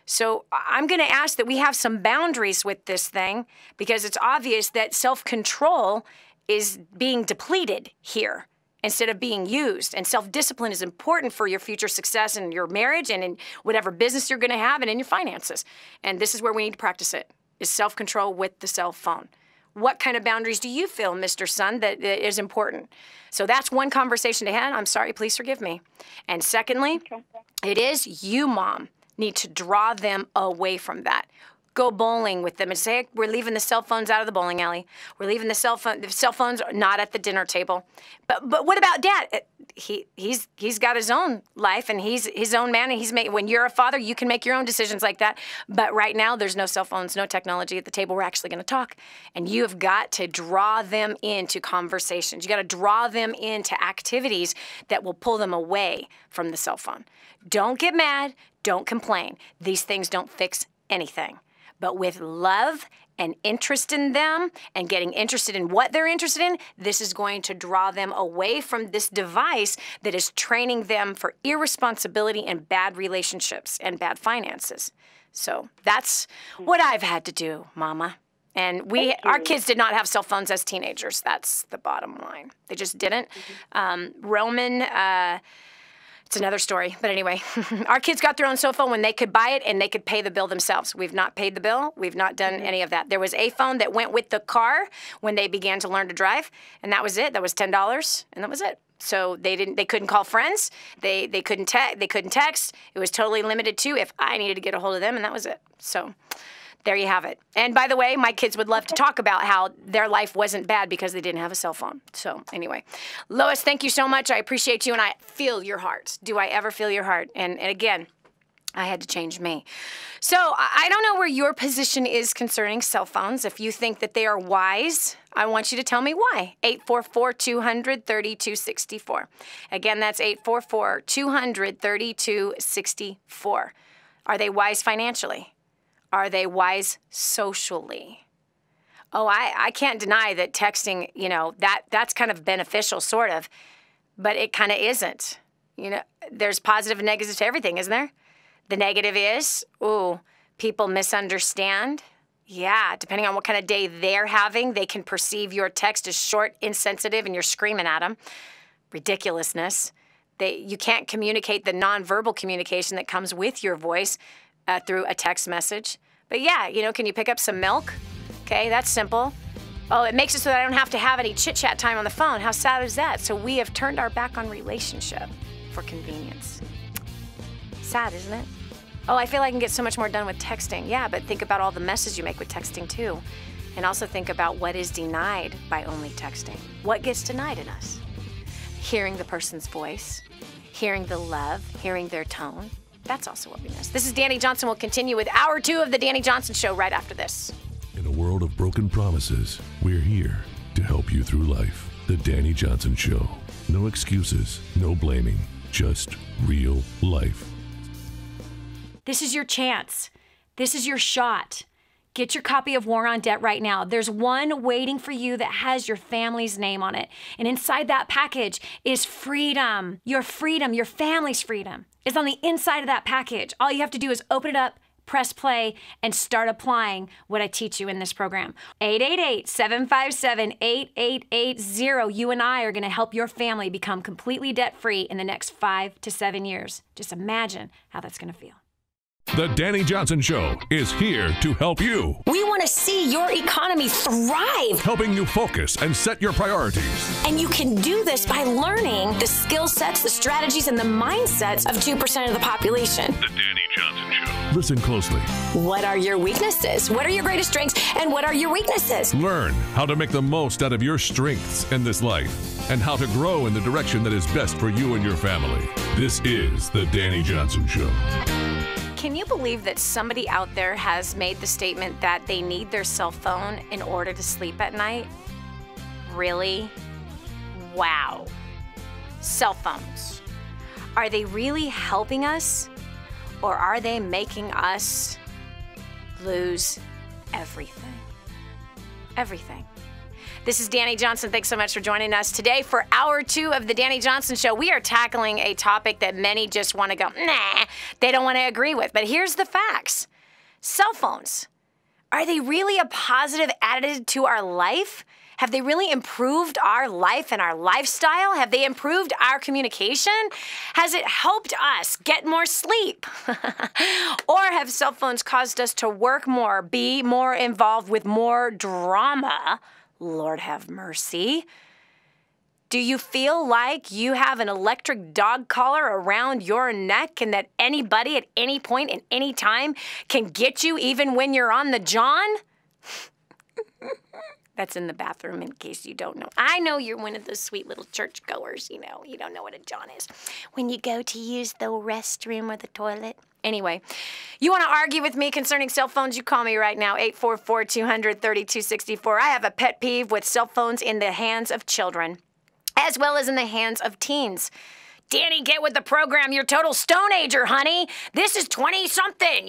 So I'm going to ask that we have some boundaries with this thing, because it's obvious that self-control is being depleted here instead of being used. And self-discipline is important for your future success in your marriage and in whatever business you're going to have and in your finances. And this is where we need to practice it, is self-control with the cell phone. What kind of boundaries do you feel, Mr. Son, that is important? So that's one conversation to have. I'm sorry, please forgive me. And secondly, it is you, Mom, need to draw them away from that. Go bowling with them and say, we're leaving the cell phones out of the bowling alley. We're leaving the cell phones are not at the dinner table. But what about Dad? He's got his own life, and he's his own man, and when you're a father, you can make your own decisions like that. But right now, there's no cell phones, no technology at the table. We're actually going to talk. And you have got to draw them into conversations. You got to draw them into activities that will pull them away from the cell phone. Don't get mad. Don't complain. These things don't fix anything. But with love and interest in them and getting interested in what they're interested in, this is going to draw them away from this device that is training them for irresponsibility and bad relationships and bad finances. So that's what I've had to do, Mama. And our kids did not have cell phones as teenagers. That's the bottom line. They just didn't. Roman... It's another story. But anyway, our kids got their own cell phone when they could buy it and they could pay the bill themselves. We've not paid the bill. We've not done any of that. There was a phone that went with the car when they began to learn to drive, and that was it. That was $10, and that was it. So they couldn't call friends. They couldn't text. It was totally limited to if I needed to get a hold of them, and that was it. So there you have it. And by the way, my kids would love to talk about how their life wasn't bad because they didn't have a cell phone. So anyway, Lois, thank you so much. I appreciate you, and I feel your heart. Do I ever feel your heart? And again, I had to change me. So I don't know where your position is concerning cell phones. If you think that they are wise, I want you to tell me why. 844-200-3264. Again, that's 844-200-3264. Are they wise financially? Are they wise socially? Oh, I can't deny that texting, that's kind of beneficial, sort of, but it kind of isn't. There's positive and negatives to everything, isn't there? The negative is, people misunderstand. Yeah, depending on what kind of day they're having, they can perceive your text as short, insensitive, and you're screaming at them. Ridiculousness. You can't communicate the nonverbal communication that comes with your voice through a text message. But yeah, can you pick up some milk? Okay, that's simple. Oh, it makes it so that I don't have to have any chit-chat time on the phone. How sad is that? So we have turned our back on relationship for convenience. Sad, isn't it? Oh, I feel I can get so much more done with texting. Yeah, but think about all the messes you make with texting too. And also think about what is denied by only texting. What gets denied in us? Hearing the person's voice, hearing the love, hearing their tone. That's also what we miss. This is Dani Johnson. We'll continue with Hour 2 of the Dani Johnson Show right after this. In a world of broken promises, we're here to help you through life. The Dani Johnson Show. No excuses, no blaming, just real life. This is your chance. This is your shot. Get your copy of War on Debt right now. There's one waiting for you that has your family's name on it. And inside that package is freedom. Your family's freedom is on the inside of that package. All you have to do is open it up, press play, and start applying what I teach you in this program. 888-757-8880. You and I are going to help your family become completely debt-free in the next 5 to 7 years. Just imagine how that's going to feel. The Dani Johnson Show is here to help you. We want to see your economy thrive. Helping you focus and set your priorities. And you can do this by learning the skill sets, the strategies, and the mindsets of 2% of the population. The Dani Johnson Show. Listen closely. What are your weaknesses? What are your greatest strengths? And what are your weaknesses? Learn how to make the most out of your strengths in this life and how to grow in the direction that is best for you and your family. This is the Dani Johnson Show. Can you believe that somebody out there has made the statement that they need their cell phone in order to sleep at night? Really? Wow. Cell phones. Are they really helping us, or are they making us lose everything? Everything. This is Dani Johnson. Thanks so much for joining us today for Hour 2 of the Dani Johnson Show. We are tackling a topic that many just want to go, nah, they don't want to agree with. But here's the facts. Cell phones. Are they really a positive additive to our life? Have they really improved our life and our lifestyle? Have they improved our communication? Has it helped us get more sleep? Or have cell phones caused us to work more, be more involved with more drama? Lord have mercy. Do you feel like you have an electric dog collar around your neck and that anybody at any point in any time can get you even when you're on the john? That's in the bathroom in case you don't know. I know you're one of those sweet little churchgoers, you don't know what a john is. When you go to use the restroom or the toilet. Anyway, you want to argue with me concerning cell phones, you call me right now, 844-200-3264. I have a pet peeve with cell phones in the hands of children, as well as in the hands of teens. Dani, get with the program. You're total Stone Ager, honey. This is 20-something.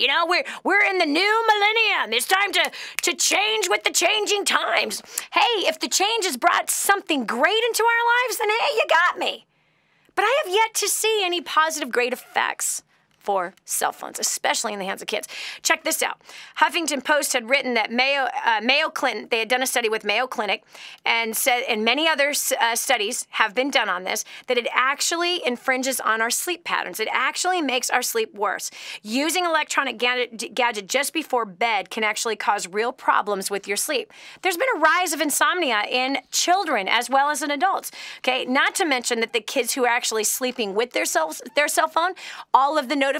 We're in the new millennium. It's time to change with the changing times. Hey, if the change has brought something great into our lives, then hey, you got me. But I have yet to see any positive, great effects for cell phones, especially in the hands of kids. Check this out. Huffington Post had written that Mayo Clinic, they had done a study with Mayo Clinic and said, and many other studies have been done on this, that it actually infringes on our sleep patterns. It actually makes our sleep worse. Using electronic gadget just before bed can actually cause real problems with your sleep. There's been a rise of insomnia in children as well as in adults. Okay, not to mention that the kids who are actually sleeping with their cell phone, all of the notifications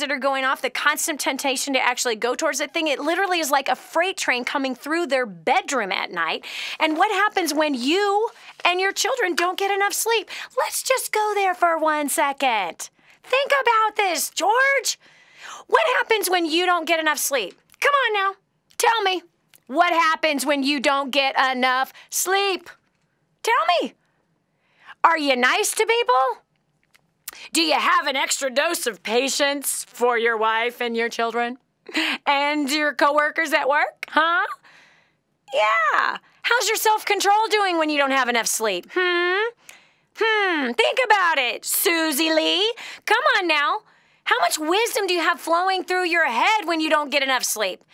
that are going off, the constant temptation to actually go towards that thing, it literally is like a freight train coming through their bedroom at night. And what happens when you and your children don't get enough sleep? Let's just go there for 1 second. Think about this, George. What happens when you don't get enough sleep? Come on now. Tell me. What happens when you don't get enough sleep? Tell me. Are you nice to people? Do you have an extra dose of patience for your wife and your children? And your coworkers at work? Huh? Yeah. How's your self-control doing when you don't have enough sleep? Think about it, Susie Lee. Come on now. How much wisdom do you have flowing through your head when you don't get enough sleep?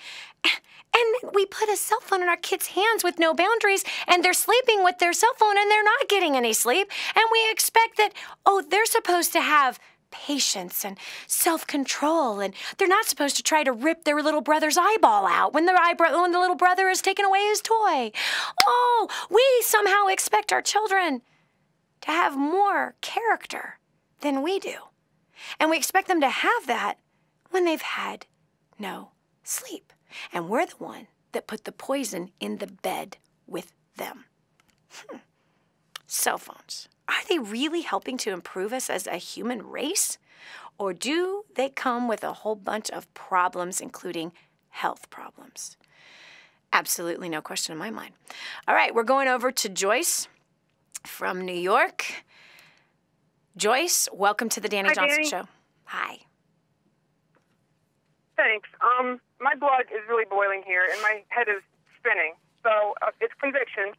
And we put a cell phone in our kids' hands with no boundaries, and they're sleeping with their cell phone, and they're not getting any sleep. And we expect that, they're supposed to have patience and self-control, and they're not supposed to try to rip their little brother's eyeball out when the little brother has taken away his toy. Oh, we somehow expect our children to have more character than we do. And we expect them to have that when they've had no sleep. And we're the one that put the poison in the bed with them. Cell phones. Are they really helping to improve us as a human race? Or do they come with a whole bunch of problems, including health problems? Absolutely no question in my mind. All right, we're going over to Joyce from New York. Joyce, welcome to the Dani Johnson Show. Hi. Thanks. My blood is really boiling here, and my head is spinning. So it's conviction.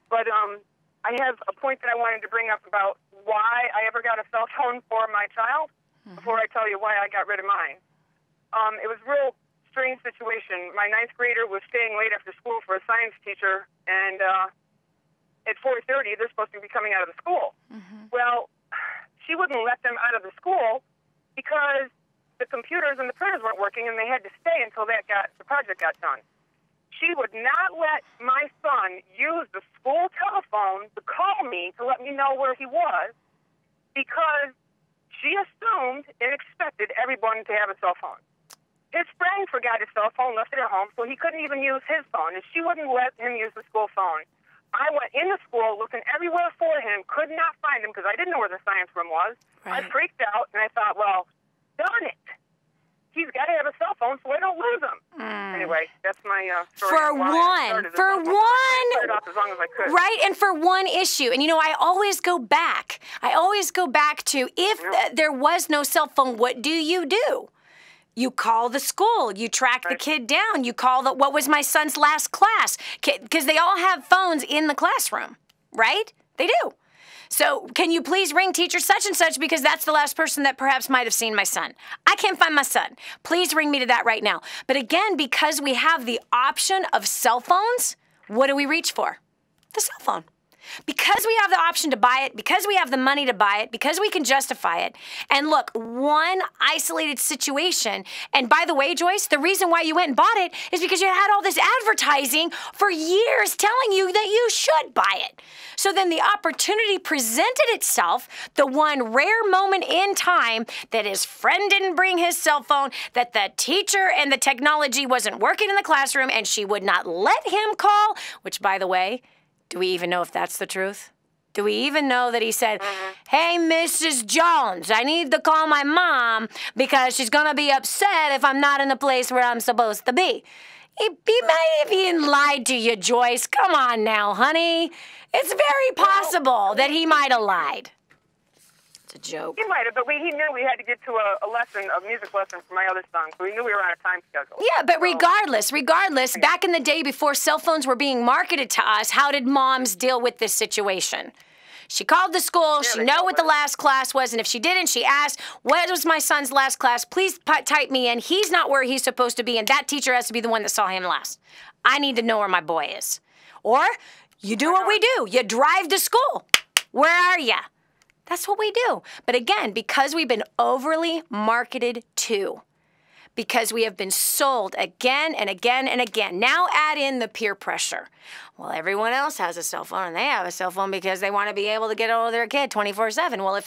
But I have a point that I wanted to bring up about why I ever got a cell phone for my child before I tell you why I got rid of mine. It was a real strange situation. My ninth grader was staying late after school for a science teacher, and at 4:30, they're supposed to be coming out of the school. Well, she wouldn't let them out of the school because the computers and the printers weren't working, and they had to stay until the project got done. She would not let my son use the school telephone to call me to let me know where he was because she assumed and expected everyone to have a cell phone. His friend forgot his cell phone, left it at home, so he couldn't even use his phone, and she wouldn't let him use the school phone. I went in the school looking everywhere for him, could not find him because I didn't know where the science room was. Right. I freaked out, and I thought, well, darn it. He's got to have a cell phone so I don't lose him. Anyway, that's my story. For one, as long as I could. Right, and for one issue. And, I always go back. To if there was no cell phone, what do? You call the school. You track the kid down. You call what was my son's last class? Because they all have phones in the classroom, right? They do. So can you please ring teacher such and such because that's the last person that perhaps might have seen my son. I can't find my son. Please ring me to that right now. But again, because we have the option of cell phones, what do we reach for? The cell phone. Because we have the option to buy it, because we have the money to buy it, because we can justify it. And look, one isolated situation, and by the way, Joyce, the reason why you went and bought it is because you had all this advertising for years telling you that you should buy it. So then the opportunity presented itself, the one rare moment in time that his friend didn't bring his cell phone, that the teacher and the technology wasn't working in the classroom, and she would not let him call, which, by the way, do we even know if that's the truth? Do we even know that he said, hey, Mrs. Jones, I need to call my mom because she's going to be upset if I'm not in the place where I'm supposed to be? He might have even lied to you, Joyce. Come on now, honey. It's very possible that he might have lied. It's a joke. He might have, but he knew we had to get to a music lesson for my other son, so we knew we were on a time schedule. Yeah, but regardless, back in the day before cell phones were being marketed to us, how did moms deal with this situation? She called the school. She knew what the last class was, and if she didn't, she asked, what was my son's last class? Please type me in. He's not where he's supposed to be, and that teacher has to be the one that saw him last. I need to know where my boy is. Or you do what we do. You drive to school. Where are you? That's what we do. But again, because we've been overly marketed to, because we have been sold again and again and again. Now add in the peer pressure. Well, everyone else has a cell phone, and they have a cell phone because they want to be able to get a hold of their kid 24/7. Well,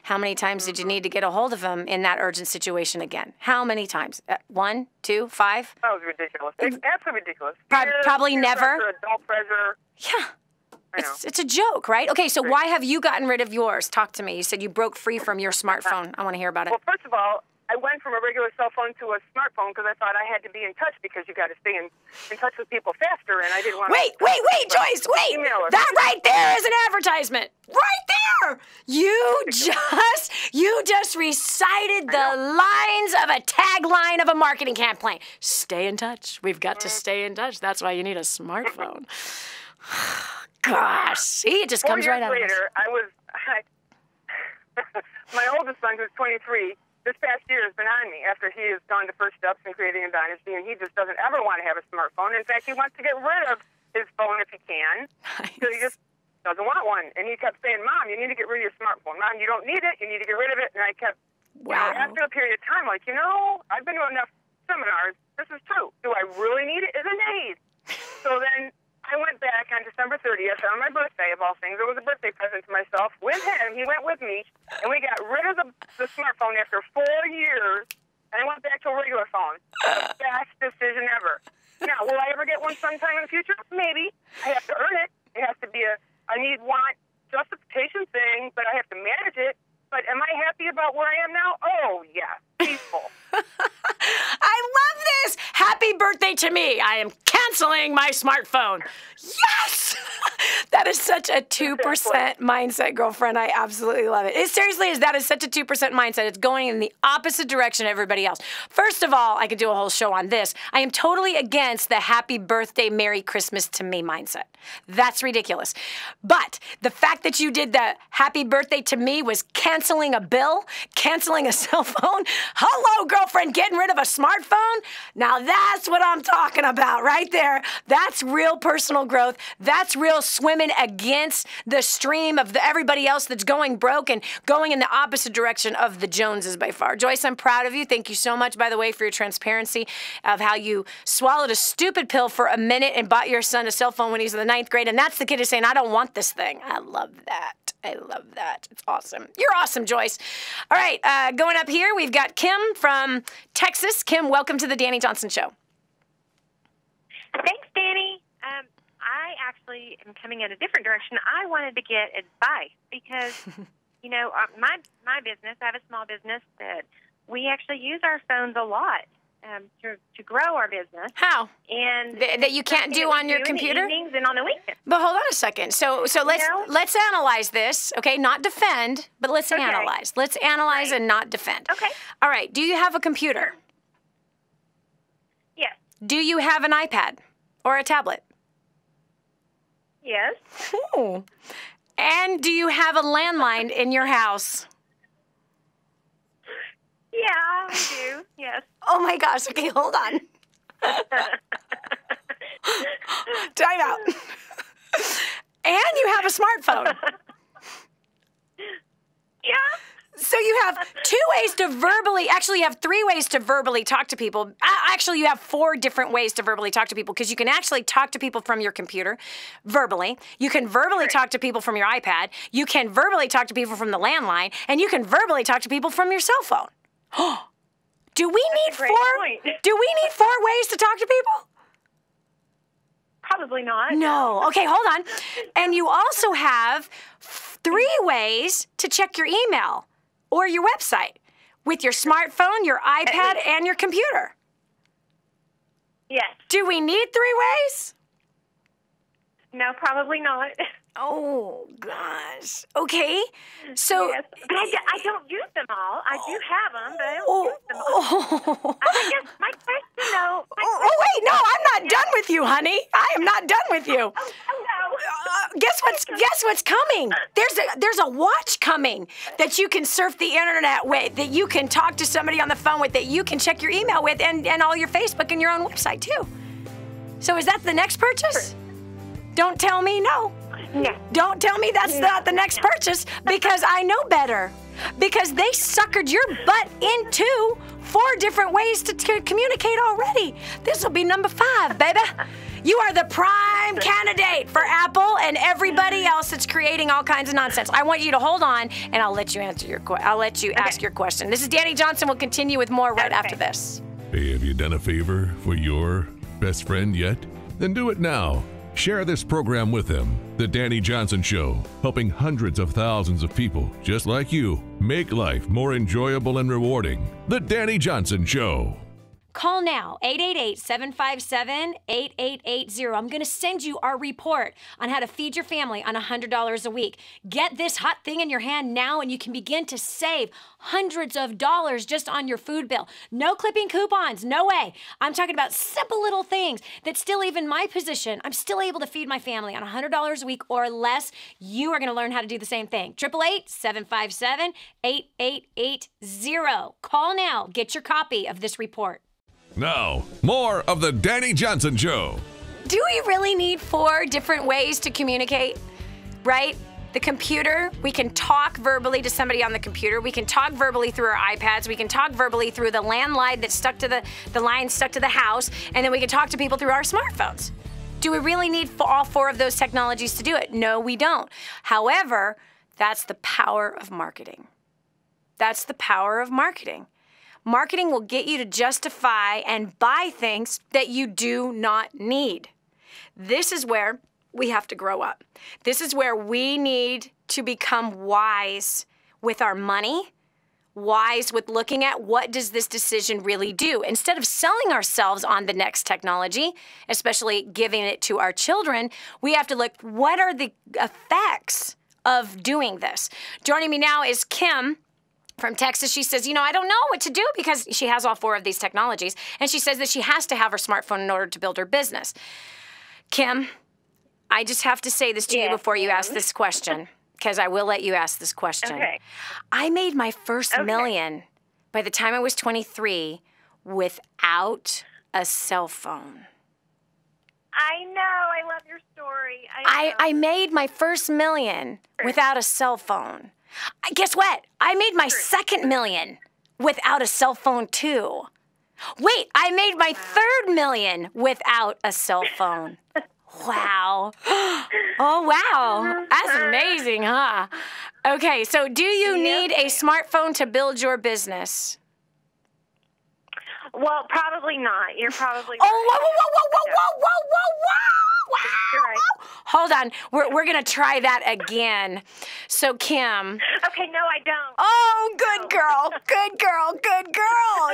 how many times did you need to get a hold of them in that urgent situation again? How many times? 1, 2, 5? That was ridiculous. It's absolutely ridiculous. Probably never. Pressure, adult pressure. Yeah. It's a joke, right? Okay, so why have you gotten rid of yours? Talk to me. You said you broke free from your smartphone. I want to hear about it. Well, first of all, I went from a regular cell phone to a smartphone because I thought I had to be in touch because you got to stay in touch with people faster, and I didn't want to. Wait, Joyce, wait. That right there is an advertisement. Right there. You just recited the lines of a tagline of a marketing campaign. Stay in touch. We've got to stay in touch. That's why you need a smartphone. Gosh, see, it just comes right out of us. 4 years later, my oldest son, who's 23, this past year has been on me after he has gone to first steps in creating a dynasty, and he just doesn't ever want to have a smartphone. In fact, he wants to get rid of his phone if he can, because he just doesn't want one. And he kept saying, Mom, you need to get rid of your smartphone. Mom, you don't need it. You need to get rid of it. And I kept, after a period of time, like, I've been to enough seminars. This is true. Do I really need it? Is it need? So then I went back on December 30th on my birthday, of all things. It was a birthday present to myself with him. He went with me, and we got rid of the smartphone after 4 years, and I went back to a regular phone. The best decision ever. Now, will I ever get one sometime in the future? Maybe. I have to earn it. It has to be a need, want, justification thing, but I have to manage it. But am I happy about where I am now? Oh, yeah. Peaceful. I love this. Happy birthday to me. I am canceling my smartphone. Yes! That is such a 2% mindset, girlfriend. I absolutely love it. It seriously is. That is such a 2% mindset. It's going in the opposite direction of everybody else. First of all, I could do a whole show on this. I am totally against the happy birthday, Merry Christmas to me mindset. That's ridiculous. But the fact that you did the happy birthday to me was canceling a bill, canceling a cell phone. Hello, girlfriend, getting rid of a smartphone? Now that's what I'm talking about right there. That's real personal growth. That's real swimming against the stream of everybody else that's going broke and going in the opposite direction of the Joneses by far. Joyce, I'm proud of you. Thank you so much, by the way, for your transparency of how you swallowed a stupid pill for a minute and bought your son a cell phone when he's in the 9th grade. And that's the kid who's saying, I don't want this thing. I love that. I love that. It's awesome. You're awesome, Joyce. All right, going up here, we've got Kim from Texas. Kim, welcome to the Dani Johnson Show. Thanks, Dani. I actually am coming in a different direction. I wanted to get advice because, my business, I have a small business that we actually use our phones a lot to grow our business. How? And that you can't do on your computer? In the evenings and on the weekends. But hold on a second. So let's analyze this. Okay, not defend, but let's analyze. Let's analyze and not defend. Okay. All right. Do you have a computer? Yes. Do you have an iPad or a tablet? Yes. Ooh. And do you have a landline in your house? Yeah, we do. Yes. Oh my gosh. Okay, hold on. Time out. And you have a smartphone. Yeah. So you have 2 ways to verbally, actually you have 3 ways to verbally talk to people. Actually, you have 4 different ways to verbally talk to people because you can actually talk to people from your computer verbally. You can verbally talk to people from your iPad. You can verbally talk to people from the landline. And you can verbally talk to people from your cell phone. Do we need 4 ways to talk to people? Probably not. No. Okay, hold on. And you also have 3 ways to check your email or your website with your smartphone, your iPad, and your computer. Yes. Do we need 3 ways? No, probably not. Oh, gosh. Okay. So yes. I don't use them all. I do have them, but I don't use them all. I guess my question, though. Wait, no, I'm not done with you, honey. I am not done with you. Oh no. Guess what's coming? There's a watch coming that you can surf the internet with, that you can talk to somebody on the phone with, that you can check your email with, and all your Facebook and your own website too. So is that the next purchase? Don't tell me no. Yeah. Don't tell me that's not the next purchase, because I know better. Because they suckered your butt into 4 different ways to communicate already. This will be number 5, baby. You are the prime candidate for Apple and everybody else that's creating all kinds of nonsense. I want you to hold on, and I'll let you answer ask your question. This is Dani Johnson. We'll continue with more right after this. Hey, have you done a favor for your best friend yet? Then do it now. Share this program with them. The Dani Johnson Show, helping hundreds of thousands of people just like you make life more enjoyable and rewarding. The Dani Johnson Show. Call now, 888-757-8880. I'm going to send you our report on how to feed your family on $100 a week. Get this hot thing in your hand now, and you can begin to save hundreds of dollars just on your food bill. No clipping coupons, no way. I'm talking about simple little things that still, even my position, I'm still able to feed my family on $100 a week or less. You are going to learn how to do the same thing. 888-757-8880. Call now. Get your copy of this report. Now, more of the Dani Johnson Show. Do we really need 4 different ways to communicate? Right? The computer, we can talk verbally to somebody on the computer. We can talk verbally through our iPads. We can talk verbally through the landline that's stuck to the line stuck to the house. And then we can talk to people through our smartphones. Do we really need all 4 of those technologies to do it? No, we don't. However, that's the power of marketing. That's the power of marketing. Marketing will get you to justify and buy things that you do not need. This is where we have to grow up. This is where we need to become wise with our money, wise with looking at what does this decision really do. Instead of selling ourselves on the next technology, especially giving it to our children, we have to look, what are the effects of doing this? Joining me now is Kim from Texas. She says, I don't know what to do because she has all 4 of these technologies. And she says that she has to have her smartphone in order to build her business. Kim, I just have to say this to you before you ask this question, because I will let you ask this question. Okay. I made my first million by the time I was 23 without a cell phone. I know. I love your story. I made my first million without a cell phone. Guess what? I made my second million without a cell phone, too. Wait, I made my third million without a cell phone. Wow. Oh, wow. That's amazing, huh? Okay, so do you need a smartphone to build your business? Well, probably not. You're probably whoa. Right. Hold on. We're going to try that again. So, Kim. Okay, no, I don't. Oh, good girl. Good girl. Good girl.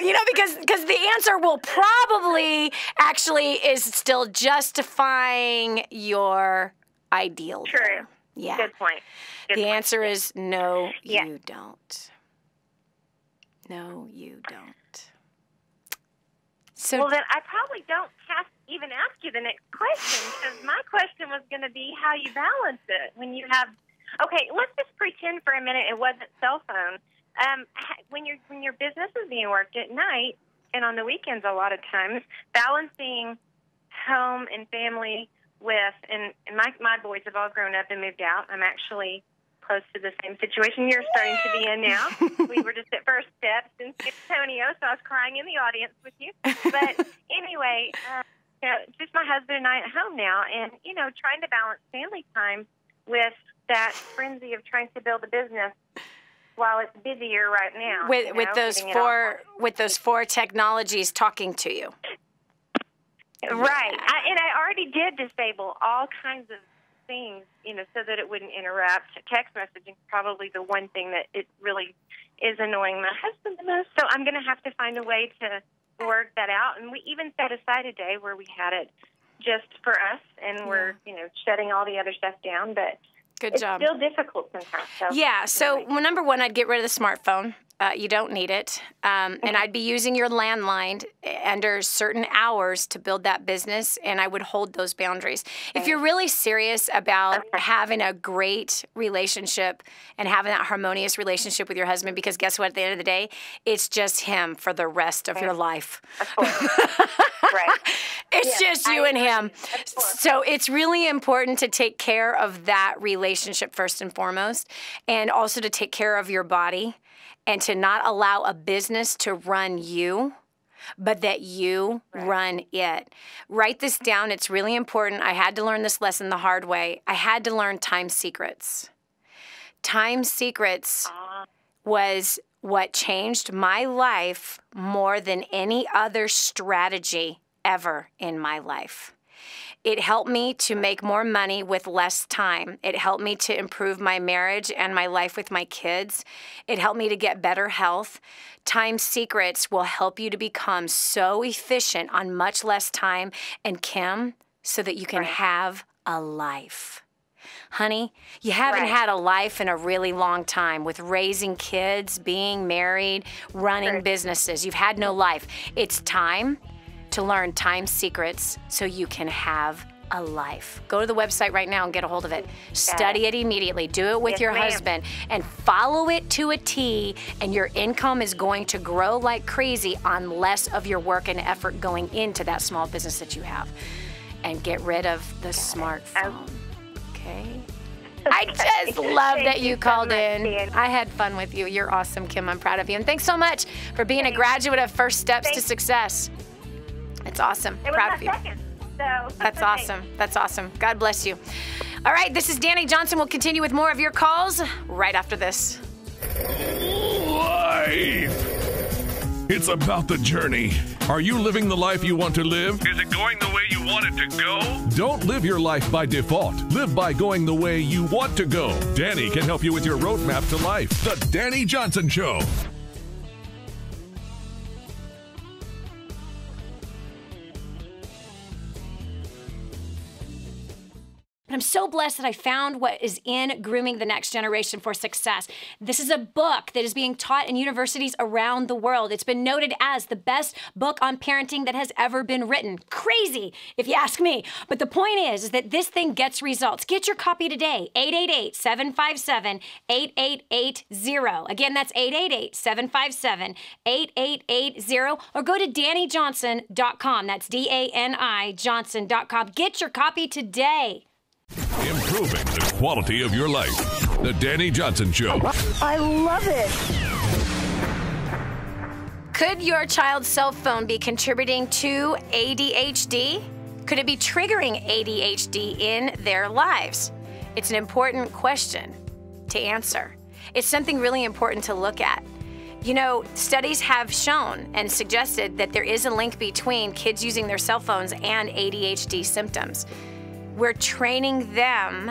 Because the answer will probably actually is still justifying your ideal. True. There. Yeah. Good point. The answer is no, you don't. No, you don't. So, well, then I probably don't have to even ask you the next question, because my question was going to be how you balance it when you have. Okay, let's just pretend for a minute it wasn't cell phone. When your business is being worked at night and on the weekends, a lot of times balancing home and family with, and my boys have all grown up and moved out. I'm actually close to the same situation you're starting to be in now. We were just at first steps in San Antonio, so I was crying in the audience with you. But anyway, just my husband and I at home now, and trying to balance family time with that frenzy of trying to build a business while it's busier right now. With those 4 technologies talking to you. Right. I already did disable all kinds of things, so that it wouldn't interrupt. Text messaging is probably the one thing that it really is annoying my husband the most. So I'm going to have to find a way to work that out. And we even set aside a day where we had it just for us, and we're, shutting all the other stuff down. But good job. It's still difficult sometimes. So number 1, I'd get rid of the smartphone. You don't need it. And I'd be using your landline under certain hours to build that business, and I would hold those boundaries. If you're really serious about having a great relationship and having that harmonious relationship with your husband, because guess what, at the end of the day, it's just him for the rest of your life. Of course. Right. It's just you and him. So it's really important to take care of that relationship first and foremost, and also to take care of your body. And to not allow a business to run you, but that you run it. Write this down. It's really important. I had to learn this lesson the hard way. I had to learn time secrets. Time secrets was what changed my life more than any other strategy ever in my life. It helped me to make more money with less time. It helped me to improve my marriage and my life with my kids. It helped me to get better health. Time Secrets will help you to become so efficient on much less time. And Kim, so that you can have a life. Honey, you haven't had a life in a really long time with raising kids, being married, running businesses. You've had no life. It's time to learn Time Secrets so you can have a life. Go to the website right now and get a hold of it. Study it immediately. Do it with your husband and follow it to a T, and your income is going to grow like crazy on less of your work and effort going into that small business that you have. And get rid of the smartphone. Okay? I just love that you called in. I had fun with you. You're awesome, Kim. I'm proud of you. And thanks so much for being a graduate of First Steps to Success. It's awesome. Proud of you. That's awesome. That's awesome. God bless you. All right, this is Dani Johnson. We'll continue with more of your calls right after this. Life. It's about the journey. Are you living the life you want to live? Is it going the way you want it to go? Don't live your life by default. Live by going the way you want to go. Dani can help you with your roadmap to life. The Dani Johnson Show. And I'm so blessed that I found what is in Grooming the Next Generation for Success. This is a book that is being taught in universities around the world. It's been noted as the best book on parenting that has ever been written. Crazy, if you ask me. But the point is that this thing gets results. Get your copy today, 888-757-8880. Again, that's 888-757-8880. Or go to DaniJohnson.com. That's DANI Johnson.com. Get your copy today. Improving the quality of your life. The Dani Johnson Show. I love it. Could your child's cell phone be contributing to ADHD? Could it be triggering ADHD in their lives? It's an important question to answer. It's something really important to look at. You know, studies have shown and suggested that there is a link between kids using their cell phones and ADHD symptoms. We're training them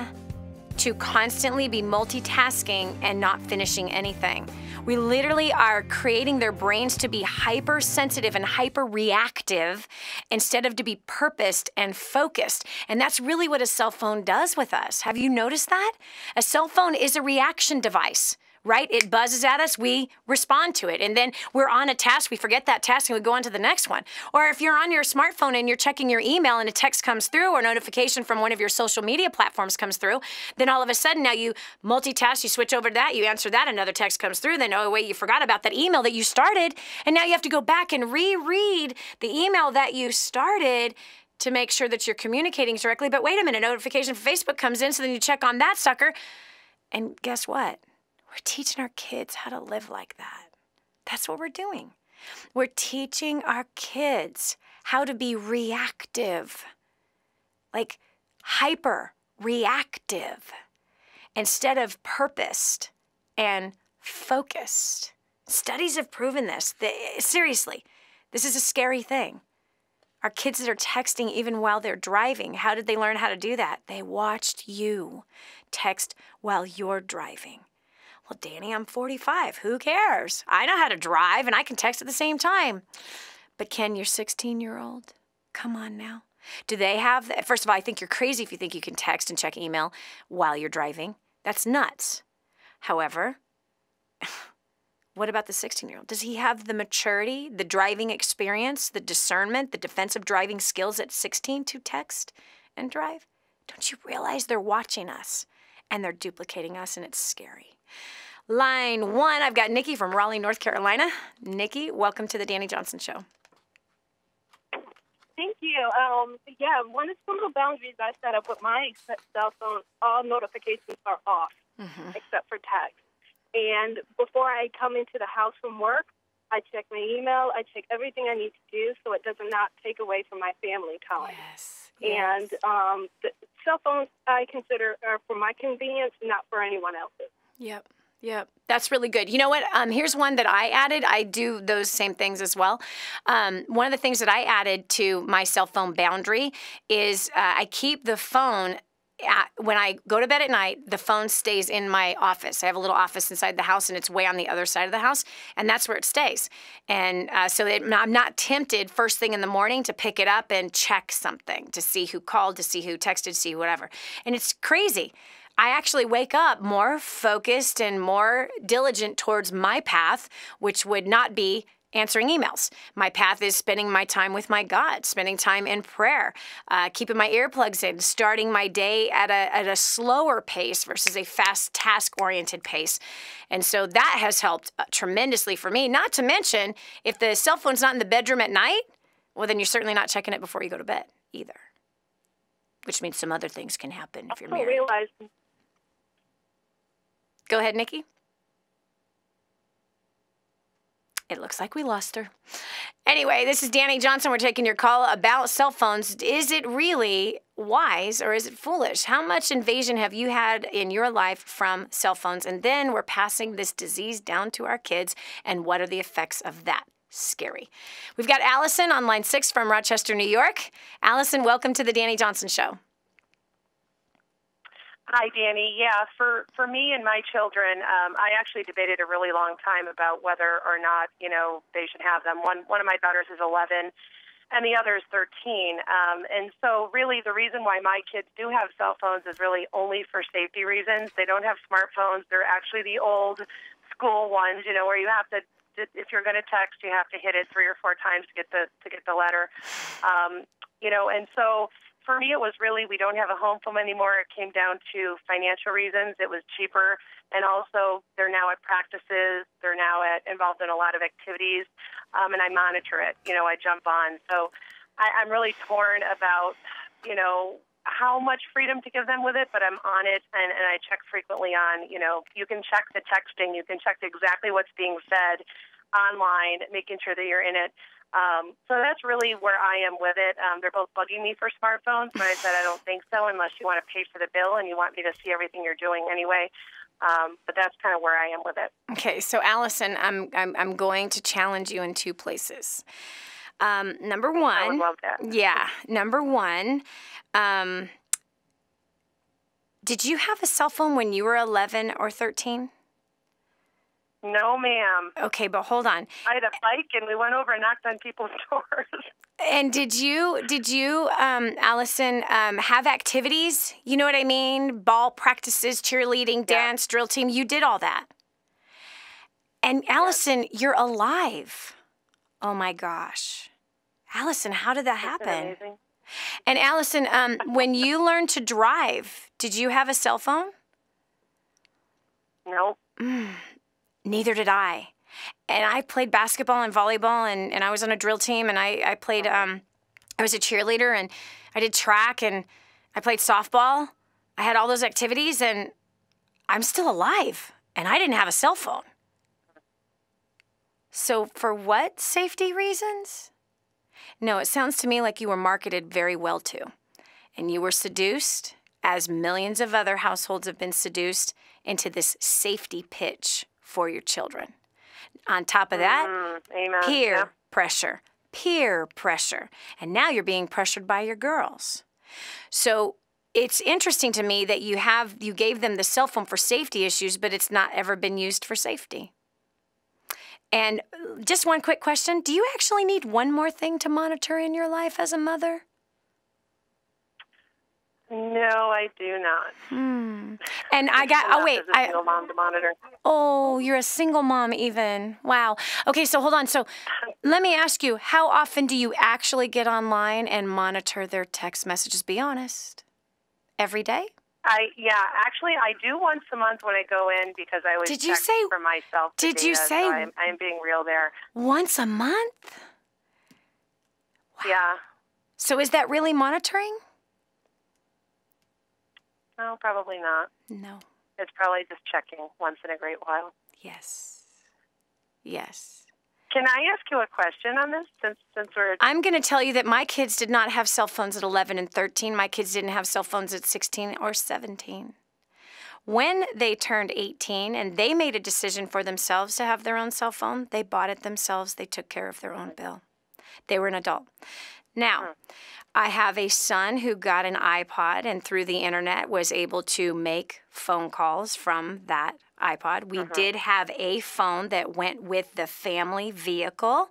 to constantly be multitasking and not finishing anything. We literally are creating their brains to be hypersensitive and hyper-reactive instead of to be purposed and focused. And that's really what a cell phone does with us. Have you noticed that? A cell phone is a reaction device. Right? It buzzes at us, we respond to it. And then we're on a task, we forget that task, and we go on to the next one. Or if you're on your smartphone and you're checking your email and a text comes through or a notification from one of your social media platforms comes through, then all of a sudden now you multitask, you switch over to that, you answer that, another text comes through, then oh wait, you forgot about that email that you started, and now you have to go back and reread the email that you started to make sure that you're communicating directly. But wait a minute, a notification from Facebook comes in, so then you check on that sucker, and guess what? We're teaching our kids how to live like that. That's what we're doing. We're teaching our kids how to be reactive, like hyper reactive, instead of purposed and focused. Studies have proven this. Seriously, this is a scary thing. Our kids that are texting even while they're driving, how did they learn how to do that? They watched you text while you're driving. Well, Dani, I'm 45. Who cares? I know how to drive, and I can text at the same time. But can your 16-year-old? Come on now. Do they have that? First of all, I think you're crazy if you think you can text and check email while you're driving. That's nuts. However, what about the 16-year-old? Does he have the maturity, the driving experience, the discernment, the defensive driving skills at 16 to text and drive? Don't you realize they're watching us and they're duplicating us, and it's scary? Line 1, I've got Nikki from Raleigh, North Carolina. Nikki, welcome to the Dani Johnson Show. Thank you. One of some of the boundaries I set up with my cell phone, all notifications are off, except for text. And before I come into the house from work, I check my email. I check everything I need to do so it does not take away from my family time. Yes. And the cell phones I consider are for my convenience, not for anyone else's. Yep. Yeah, that's really good. You know what? Here's one that I added. I do those same things as well. One of the things that I added to my cell phone boundary is I keep the phone. When I go to bed at night, the phone stays in my office. I have a little office inside the house, and it's way on the other side of the house, and that's where it stays. And so I'm not tempted first thing in the morning to pick it up and check something, to see who called, to see who texted, to see whatever. And it's crazy. I actually wake up more focused and more diligent towards my path, which would not be answering emails. My path is spending my time with my God, spending time in prayer, keeping my earplugs in, starting my day at a slower pace versus a fast task-oriented pace. And so that has helped tremendously for me. Not to mention, if the cell phone's not in the bedroom at night, well, then you're certainly not checking it before you go to bed either, which means some other things can happen if you're married. Go ahead, Nikki. It looks like we lost her. Anyway, this is Dani Johnson. We're taking your call about cell phones. Is it really wise or is it foolish? How much invasion have you had in your life from cell phones? And then we're passing this disease down to our kids. And what are the effects of that? Scary. We've got Allison on line 6 from Rochester, New York. Allison, welcome to the Dani Johnson Show. Hi, Dani. Yeah, for me and my children, I actually debated a really long time about whether or not, they should have them. One of my daughters is 11, and the other is 13. And so really the reason why my kids do have cell phones is really only for safety reasons. They don't have smartphones. They're actually the old school ones, where you have to, if you're going to text, you have to hit it 3 or 4 times to get the letter. And so for me, it was really, we don't have a home phone anymore. It came down to financial reasons. It was cheaper. And also, they're now at practices. They're now involved in a lot of activities. And I monitor it. I jump on. So I'm really torn about, how much freedom to give them with it, but I'm on it. And I check frequently on, you can check the texting. You can check exactly what's being said online, making sure that you're in it. So that's really where I am with it. They're both bugging me for smartphones, but I said I don't think so unless you want to pay for the bill and you want me to see everything you're doing anyway. But that's kind of where I am with it. Okay, so Allison, I'm going to challenge you in 2 places. Number one, I would love that. Yeah, number one, did you have a cell phone when you were 11 or 13? No, ma'am. Okay, but hold on. I had a bike, and we went over and knocked on people's doors. And did you, Allison, have activities? You know what I mean? Ball practices, cheerleading, dance, drill team. You did all that. And Allison, you're alive. Oh my gosh. Allison, how did that happen? Amazing. And Allison, when you learned to drive, did you have a cell phone? Nope. Neither did I. And I played basketball and volleyball, and I was on a drill team, and I played, I was a cheerleader, and I did track, and I played softball. I had all those activities, and I'm still alive, and I didn't have a cell phone. So for what safety reasons? No, it sounds to me like you were marketed very well to, and you were seduced, as millions of other households have been seduced, into this safety pitch for your children. On top of that, peer pressure. And now you're being pressured by your girls. So it's interesting to me that you gave them the cell phone for safety issues, but it's not ever been used for safety. And just one quick question. Do you actually need one more thing to monitor in your life as a mother? No, I do not. And I got, single mom to monitor. Oh, you're a single mom even. Wow. Okay, so hold on. So let me ask you, how often do you actually get online and monitor their text messages? Be honest. Every day? Actually, I do once a month when I go in because I always check for myself. Did you say? So I'm being real there. Once a month? Wow. Yeah. So is that really monitoring? No, probably not. No. It's probably just checking once in a great while. Yes. Can I ask you a question on this since we're... I'm going to tell you that my kids did not have cell phones at 11 and 13. My kids didn't have cell phones at 16 or 17. When they turned 18 and they made a decision for themselves to have their own cell phone, they bought it themselves. They took care of their own bill. They were an adult. Now, I have a son who got an iPod and through the internet was able to make phone calls from that iPod. We did have a phone that went with the family vehicle,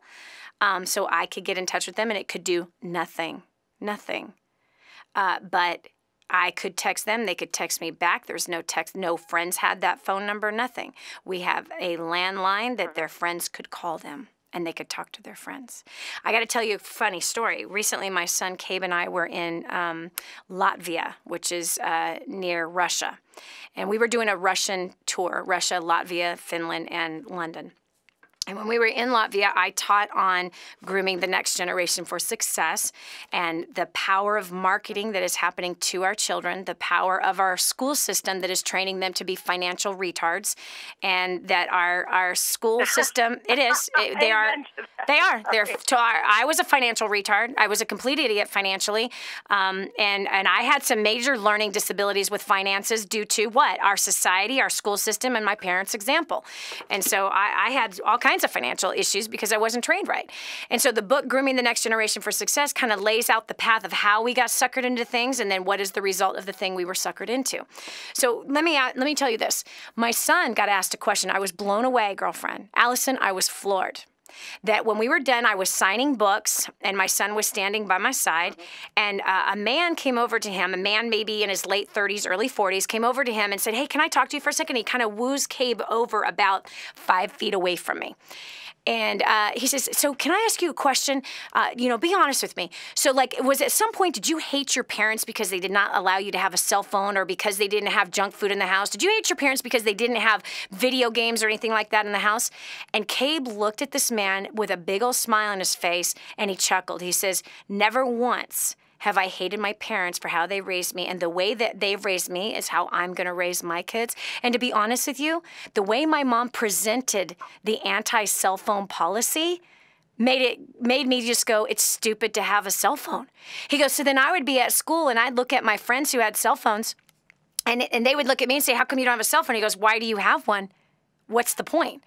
so I could get in touch with them and it could do nothing. But I could text them. They could text me back. There's no text. No friends had that phone number, nothing. We have a landline that their friends could call them and they could talk to their friends. I got to tell you a funny story. Recently, my son Cabe and I were in Latvia, which is near Russia. And we were doing a Russian tour, Russia, Latvia, Finland, and London. And when we were in Latvia, I taught on grooming the next generation for success and the power of marketing that is happening to our children, the power of our school system that is training them to be financial retards, and that our school system, I was a financial retard. I was a complete idiot financially. And I had some major learning disabilities with finances due to what? Our society, our school system, and my parents' example. And so I had all kinds of financial issues because I wasn't trained right. And so the book, Grooming the Next Generation for Success, kind of lays out the path of how we got suckered into things and then what is the result of the thing we were suckered into. So let me tell you this. My son got asked a question. I was blown away, girlfriend. Allison, I was floored. That when we were done, I was signing books, and my son was standing by my side, and a man came over to him, a man maybe in his late 30s, early 40s, came over to him and said, "Hey, can I talk to you for a second?" He kind of woos Cabe over about 5 feet away from me. And he says, "So can I ask you a question? Be honest with me. So, was at some point, did you hate your parents because they did not allow you to have a cell phone or because they didn't have junk food in the house? Did you hate your parents because they didn't have video games or anything like that in the house?" And Cabe looked at this man with a big old smile on his face, and he chuckled. He says, "Never once have I hated my parents for how they raised me, and the way that they've raised me is how I'm going to raise my kids. And to be honest with you, the way my mom presented the anti-cell phone policy made me just go, it's stupid to have a cell phone." He goes, "So then I would be at school and I'd look at my friends who had cell phones and they would look at me and say, 'How come you don't have a cell phone?' He goes, 'Why do you have one? What's the point?'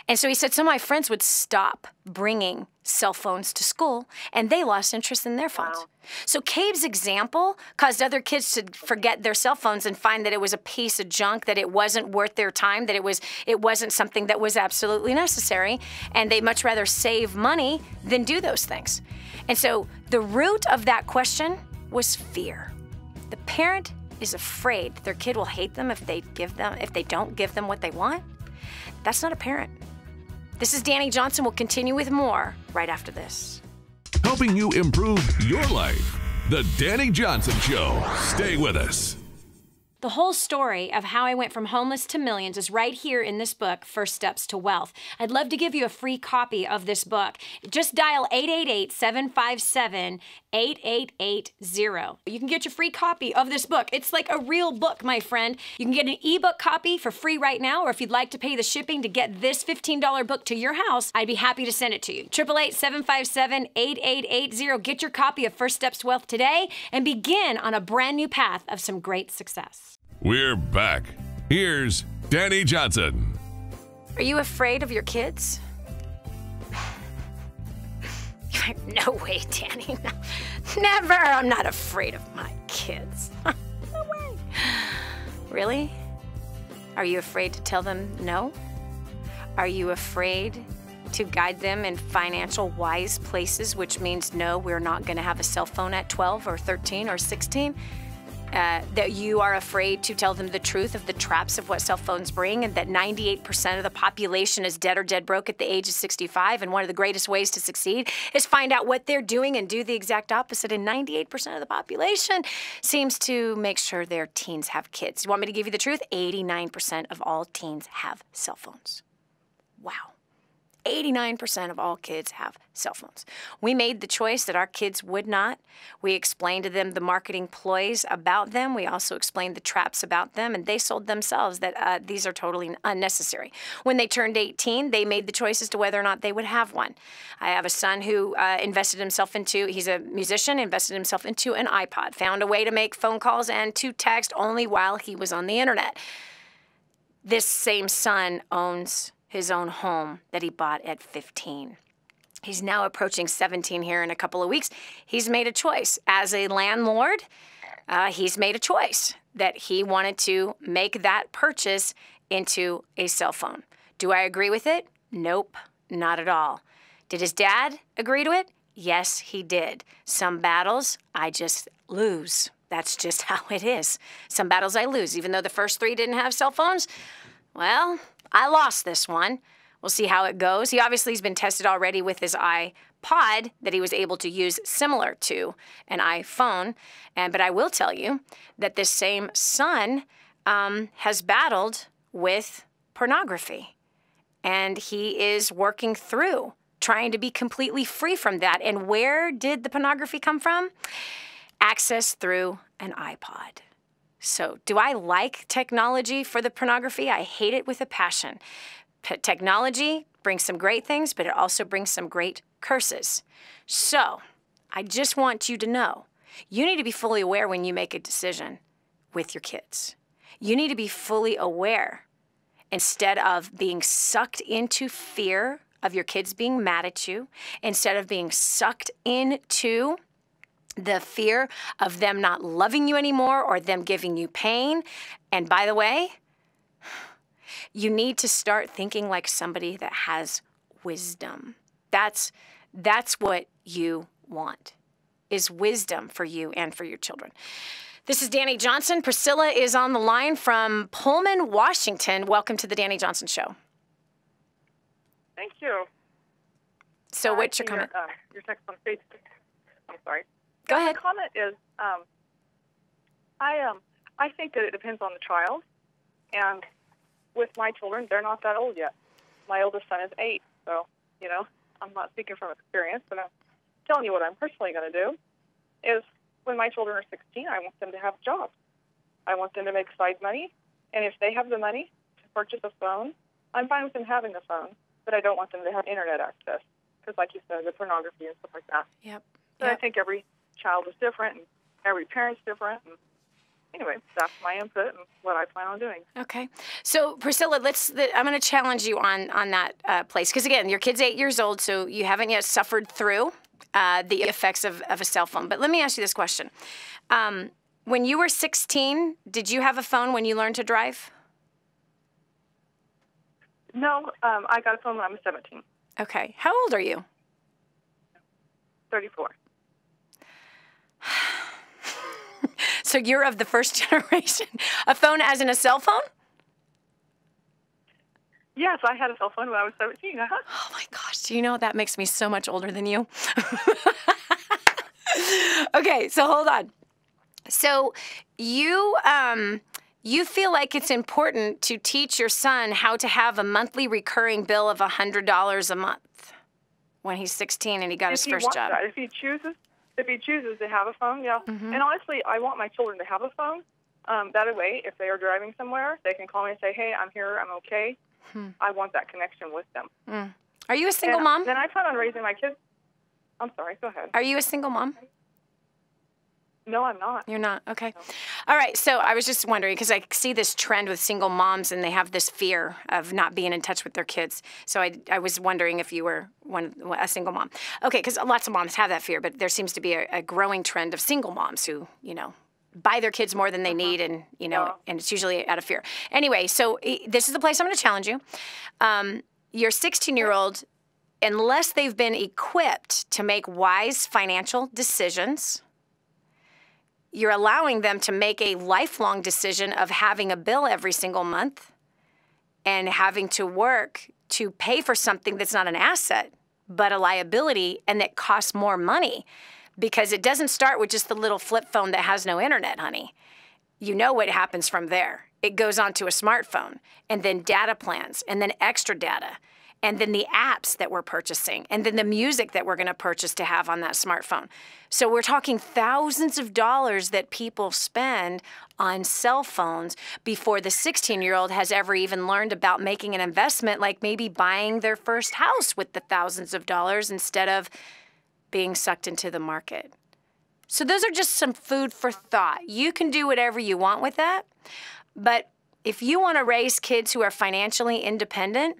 And so he said some of my friends would stop bringing cell phones to school, and they lost interest in their phones." Wow. So Cabe's example caused other kids to forget their cell phones and find that it was a piece of junk, that it wasn't worth their time, that it wasn't something that was absolutely necessary, and they'd much rather save money than do those things. And so the root of that question was fear. The parent is afraid their kid will hate them if they don't give them what they want. That's not a parent. This is Dani Johnson. We'll continue with more right after this. Helping you improve your life. The Dani Johnson Show. Stay with us. The whole story of how I went from homeless to millions is right here in this book, First Steps to Wealth. I'd love to give you a free copy of this book. Just dial 888-757-8880. You can get your free copy of this book. It's like a real book, my friend. You can get an ebook copy for free right now, or if you'd like to pay the shipping to get this $15 book to your house, I'd be happy to send it to you. 888-757-8880. Get your copy of First Steps to Wealth today and begin on a brand new path of some great success. We're back. Here's Dani Johnson. Are you afraid of your kids? No way, Dani. No. Never. I'm not afraid of my kids. No way. Really? Are you afraid to tell them no? Are you afraid to guide them in financial wise places, which means no, we're not going to have a cell phone at 12 or 13 or 16? That you are afraid to tell them the truth of the traps of what cell phones bring, and that 98% of the population is dead or dead broke at the age of 65, and one of the greatest ways to succeed is find out what they're doing and do the exact opposite, and 98% of the population seems to make sure their teens have kids. You want me to give you the truth? 89% of all teens have cell phones. Wow. 89% of all kids have cell phones. We made the choice that our kids would not. We explained to them the marketing ploys about them. We also explained the traps about them, and they sold themselves that these are totally unnecessary. When they turned 18, they made the choice as to whether or not they would have one. I have a son who invested himself into, he's a musician, invested himself into an iPod, found a way to make phone calls and to text only while he was on the internet. This same son owns his own home that he bought at 15. He's now approaching 17 here in a couple of weeks. He's made a choice. As a landlord, he's made a choice that he wanted to make that purchase into a cell phone. Do I agree with it? Nope, not at all. Did his dad agree to it? Yes, he did. Some battles I just lose. That's just how it is. Some battles I lose. Even though the first 3 didn't have cell phones, well, I lost this one. We'll see how it goes. He obviously has been tested already with his iPod that he was able to use similar to an iPhone. But I will tell you that this same son has battled with pornography. And he is working through trying to be completely free from that. And where did the pornography come from? Access through an iPod. So, do I like technology for the pornography? I hate it with a passion. Technology brings some great things, but it also brings some great curses. So, I just want you to know, you need to be fully aware when you make a decision with your kids. You need to be fully aware instead of being sucked into fear of your kids being mad at you, instead of being sucked into the fear of them not loving you anymore or them giving you pain. And by the way, you need to start thinking like somebody that has wisdom. That's what you want, is wisdom for you and for your children. This is Dani Johnson. Priscilla is on the line from Pullman, Washington. Welcome to the Dani Johnson Show. Thank you. So what's your comment? Your text on Facebook. I'm sorry. Go ahead. My comment is, I think that it depends on the child, and with my children, they're not that old yet. My oldest son is 8, so I'm not speaking from experience, but I'm telling you what I'm personally going to do. Is when my children are 16, I want them to have jobs. I want them to make side money, and if they have the money to purchase a phone, I'm fine with them having a phone, but I don't want them to have internet access because, like you said, the pornography and stuff like that. Yep. So I think every child is different, and every parent's different. And anyway, that's my input and what I plan on doing. Okay. So, Priscilla, I'm going to challenge you on that place. Because, again, your kid's 8 years old, so you haven't yet suffered through the effects of a cell phone. But let me ask you this question. When you were 16, did you have a phone when you learned to drive? No, I got a phone when I was 17. Okay. How old are you? 34. So you're of the first generation. A phone as in a cell phone? Yes, I had a cell phone when I was 17. Oh, my gosh. Do you know that makes me so much older than you? Okay, so hold on. So you feel like it's important to teach your son how to have a monthly recurring bill of $100 a month when he's 16 and he got his first job. That. If he chooses to have a phone, yeah. Mm-hmm. And honestly, I want my children to have a phone. That way, if they are driving somewhere, they can call me and say, "Hey, I'm here. I'm okay." I want that connection with them. Are you a single mom? Then I plan on raising my kids. I'm sorry. Go ahead. Are you a single mom? No, I'm not. You're not? Okay. No. All right. So I was just wondering, because I see this trend with single moms, and they have this fear of not being in touch with their kids. So I was wondering if you were a single mom. Okay, because lots of moms have that fear, but there seems to be a growing trend of single moms who, buy their kids more than they need, and, and it's usually out of fear. Anyway, so this is the place I'm going to challenge you. Your 16-year-old, unless they've been equipped to make wise financial decisions, you're allowing them to make a lifelong decision of having a bill every single month and having to work to pay for something that's not an asset, but a liability, and that costs more money, because it doesn't start with just the little flip phone that has no internet, honey. You know what happens from there. It goes on to a smartphone, and then data plans, and then extra data. and then the apps that we're purchasing, and then the music that we're going to purchase to have on that smartphone. So we're talking thousands of dollars that people spend on cell phones before the 16-year-old has ever even learned about making an investment, like maybe buying their first house with the thousands of dollars instead of being sucked into the market. So those are just some food for thought. You can do whatever you want with that, but if you want to raise kids who are financially independent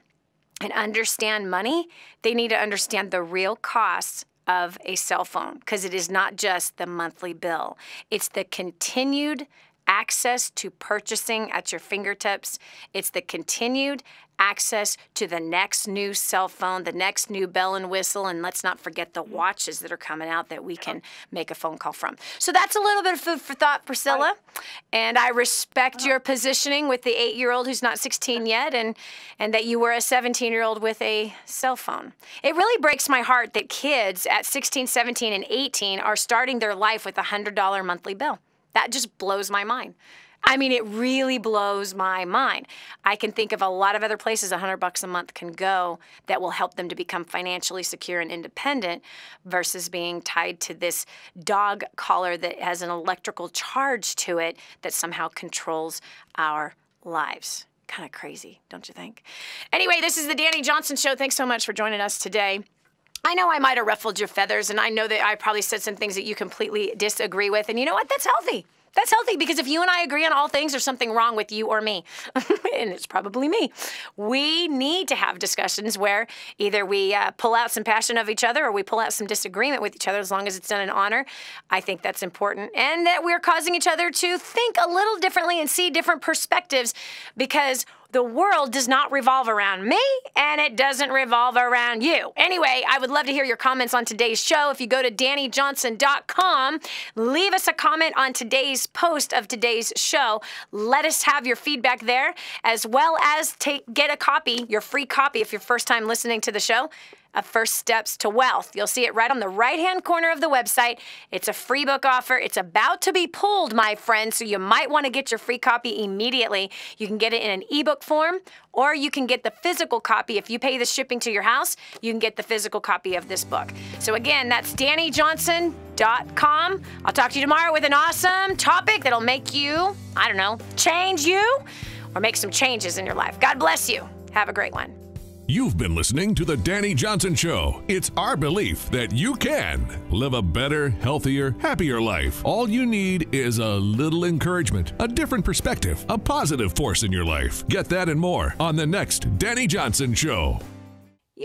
and understand money, they need to understand the real costs of a cell phone, because it is not just the monthly bill. It's the continued access to purchasing at your fingertips. It's the continued access to the next new cell phone, the next new bell and whistle, and let's not forget the watches that are coming out that we can make a phone call from. So that's a little bit of food for thought, Priscilla. And I respect your positioning with the 8-year-old who's not 16 yet, and that you were a 17-year-old with a cell phone. It really breaks my heart that kids at 16, 17, and 18 are starting their life with a $100 monthly bill. That just blows my mind. I mean, it really blows my mind. I can think of a lot of other places $100 a month can go that will help them to become financially secure and independent versus being tied to this dog collar that has an electrical charge to it that somehow controls our lives. Kind of crazy, don't you think? Anyway, this is the Dani Johnson Show. Thanks so much for joining us today. I know I might have ruffled your feathers, and I know that I probably said some things that you completely disagree with, and you know what? That's healthy. That's healthy, because if you and I agree on all things, there's something wrong with you or me, and it's probably me. We need to have discussions where either we pull out some passion of each other or we pull out some disagreement with each other, as long as it's done in honor. I think that's important, and that we're causing each other to think a little differently and see different perspectives, because the world does not revolve around me, and it doesn't revolve around you. Anyway, I would love to hear your comments on today's show. If you go to DaniJohnson.com, leave us a comment on today's post of today's show. Let us have your feedback there, as well as get a copy, your free copy if you're first time listening to the show, of First Steps to Wealth. You'll see it right on the right-hand corner of the website. It's a free book offer. It's about to be pulled, my friend, so you might want to get your free copy immediately. You can get it in an ebook form, or you can get the physical copy. If you pay the shipping to your house, you can get the physical copy of this book. So again, that's DaniJohnson.com. I'll talk to you tomorrow with an awesome topic that'll make you, I don't know, change you, or make some changes in your life. God bless you. Have a great one. You've been listening to The Dani Johnson Show. It's our belief that you can live a better, healthier, happier life. All you need is a little encouragement, a different perspective, a positive force in your life. Get that and more on the next Dani Johnson Show.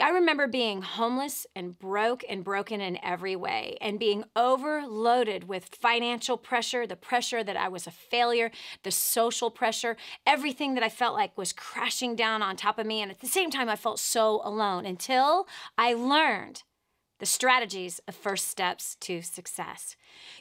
I remember being homeless and broke and broken in every way, and being overloaded with financial pressure, the pressure that I was a failure, the social pressure, everything that I felt like was crashing down on top of me. And at the same time, I felt so alone, until I learned the strategies of First Steps to Success.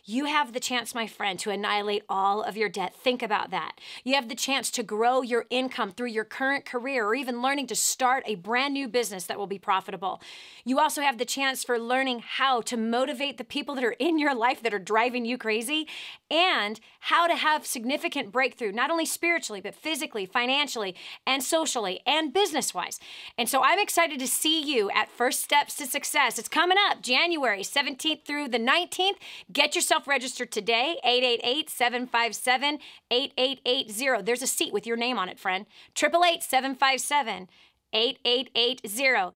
You have the chance, my friend, to annihilate all of your debt. Think about that. You have the chance to grow your income through your current career, or even learning to start a brand new business that will be profitable. You also have the chance for learning how to motivate the people that are in your life that are driving you crazy, and how to have significant breakthrough, not only spiritually, but physically, financially, and socially, and business-wise. And so I'm excited to see you at First Steps to Success. It's coming up January 17th through the 19th. Get yourself registered today, 888-757-8880. There's a seat with your name on it, friend. 888-757-8880.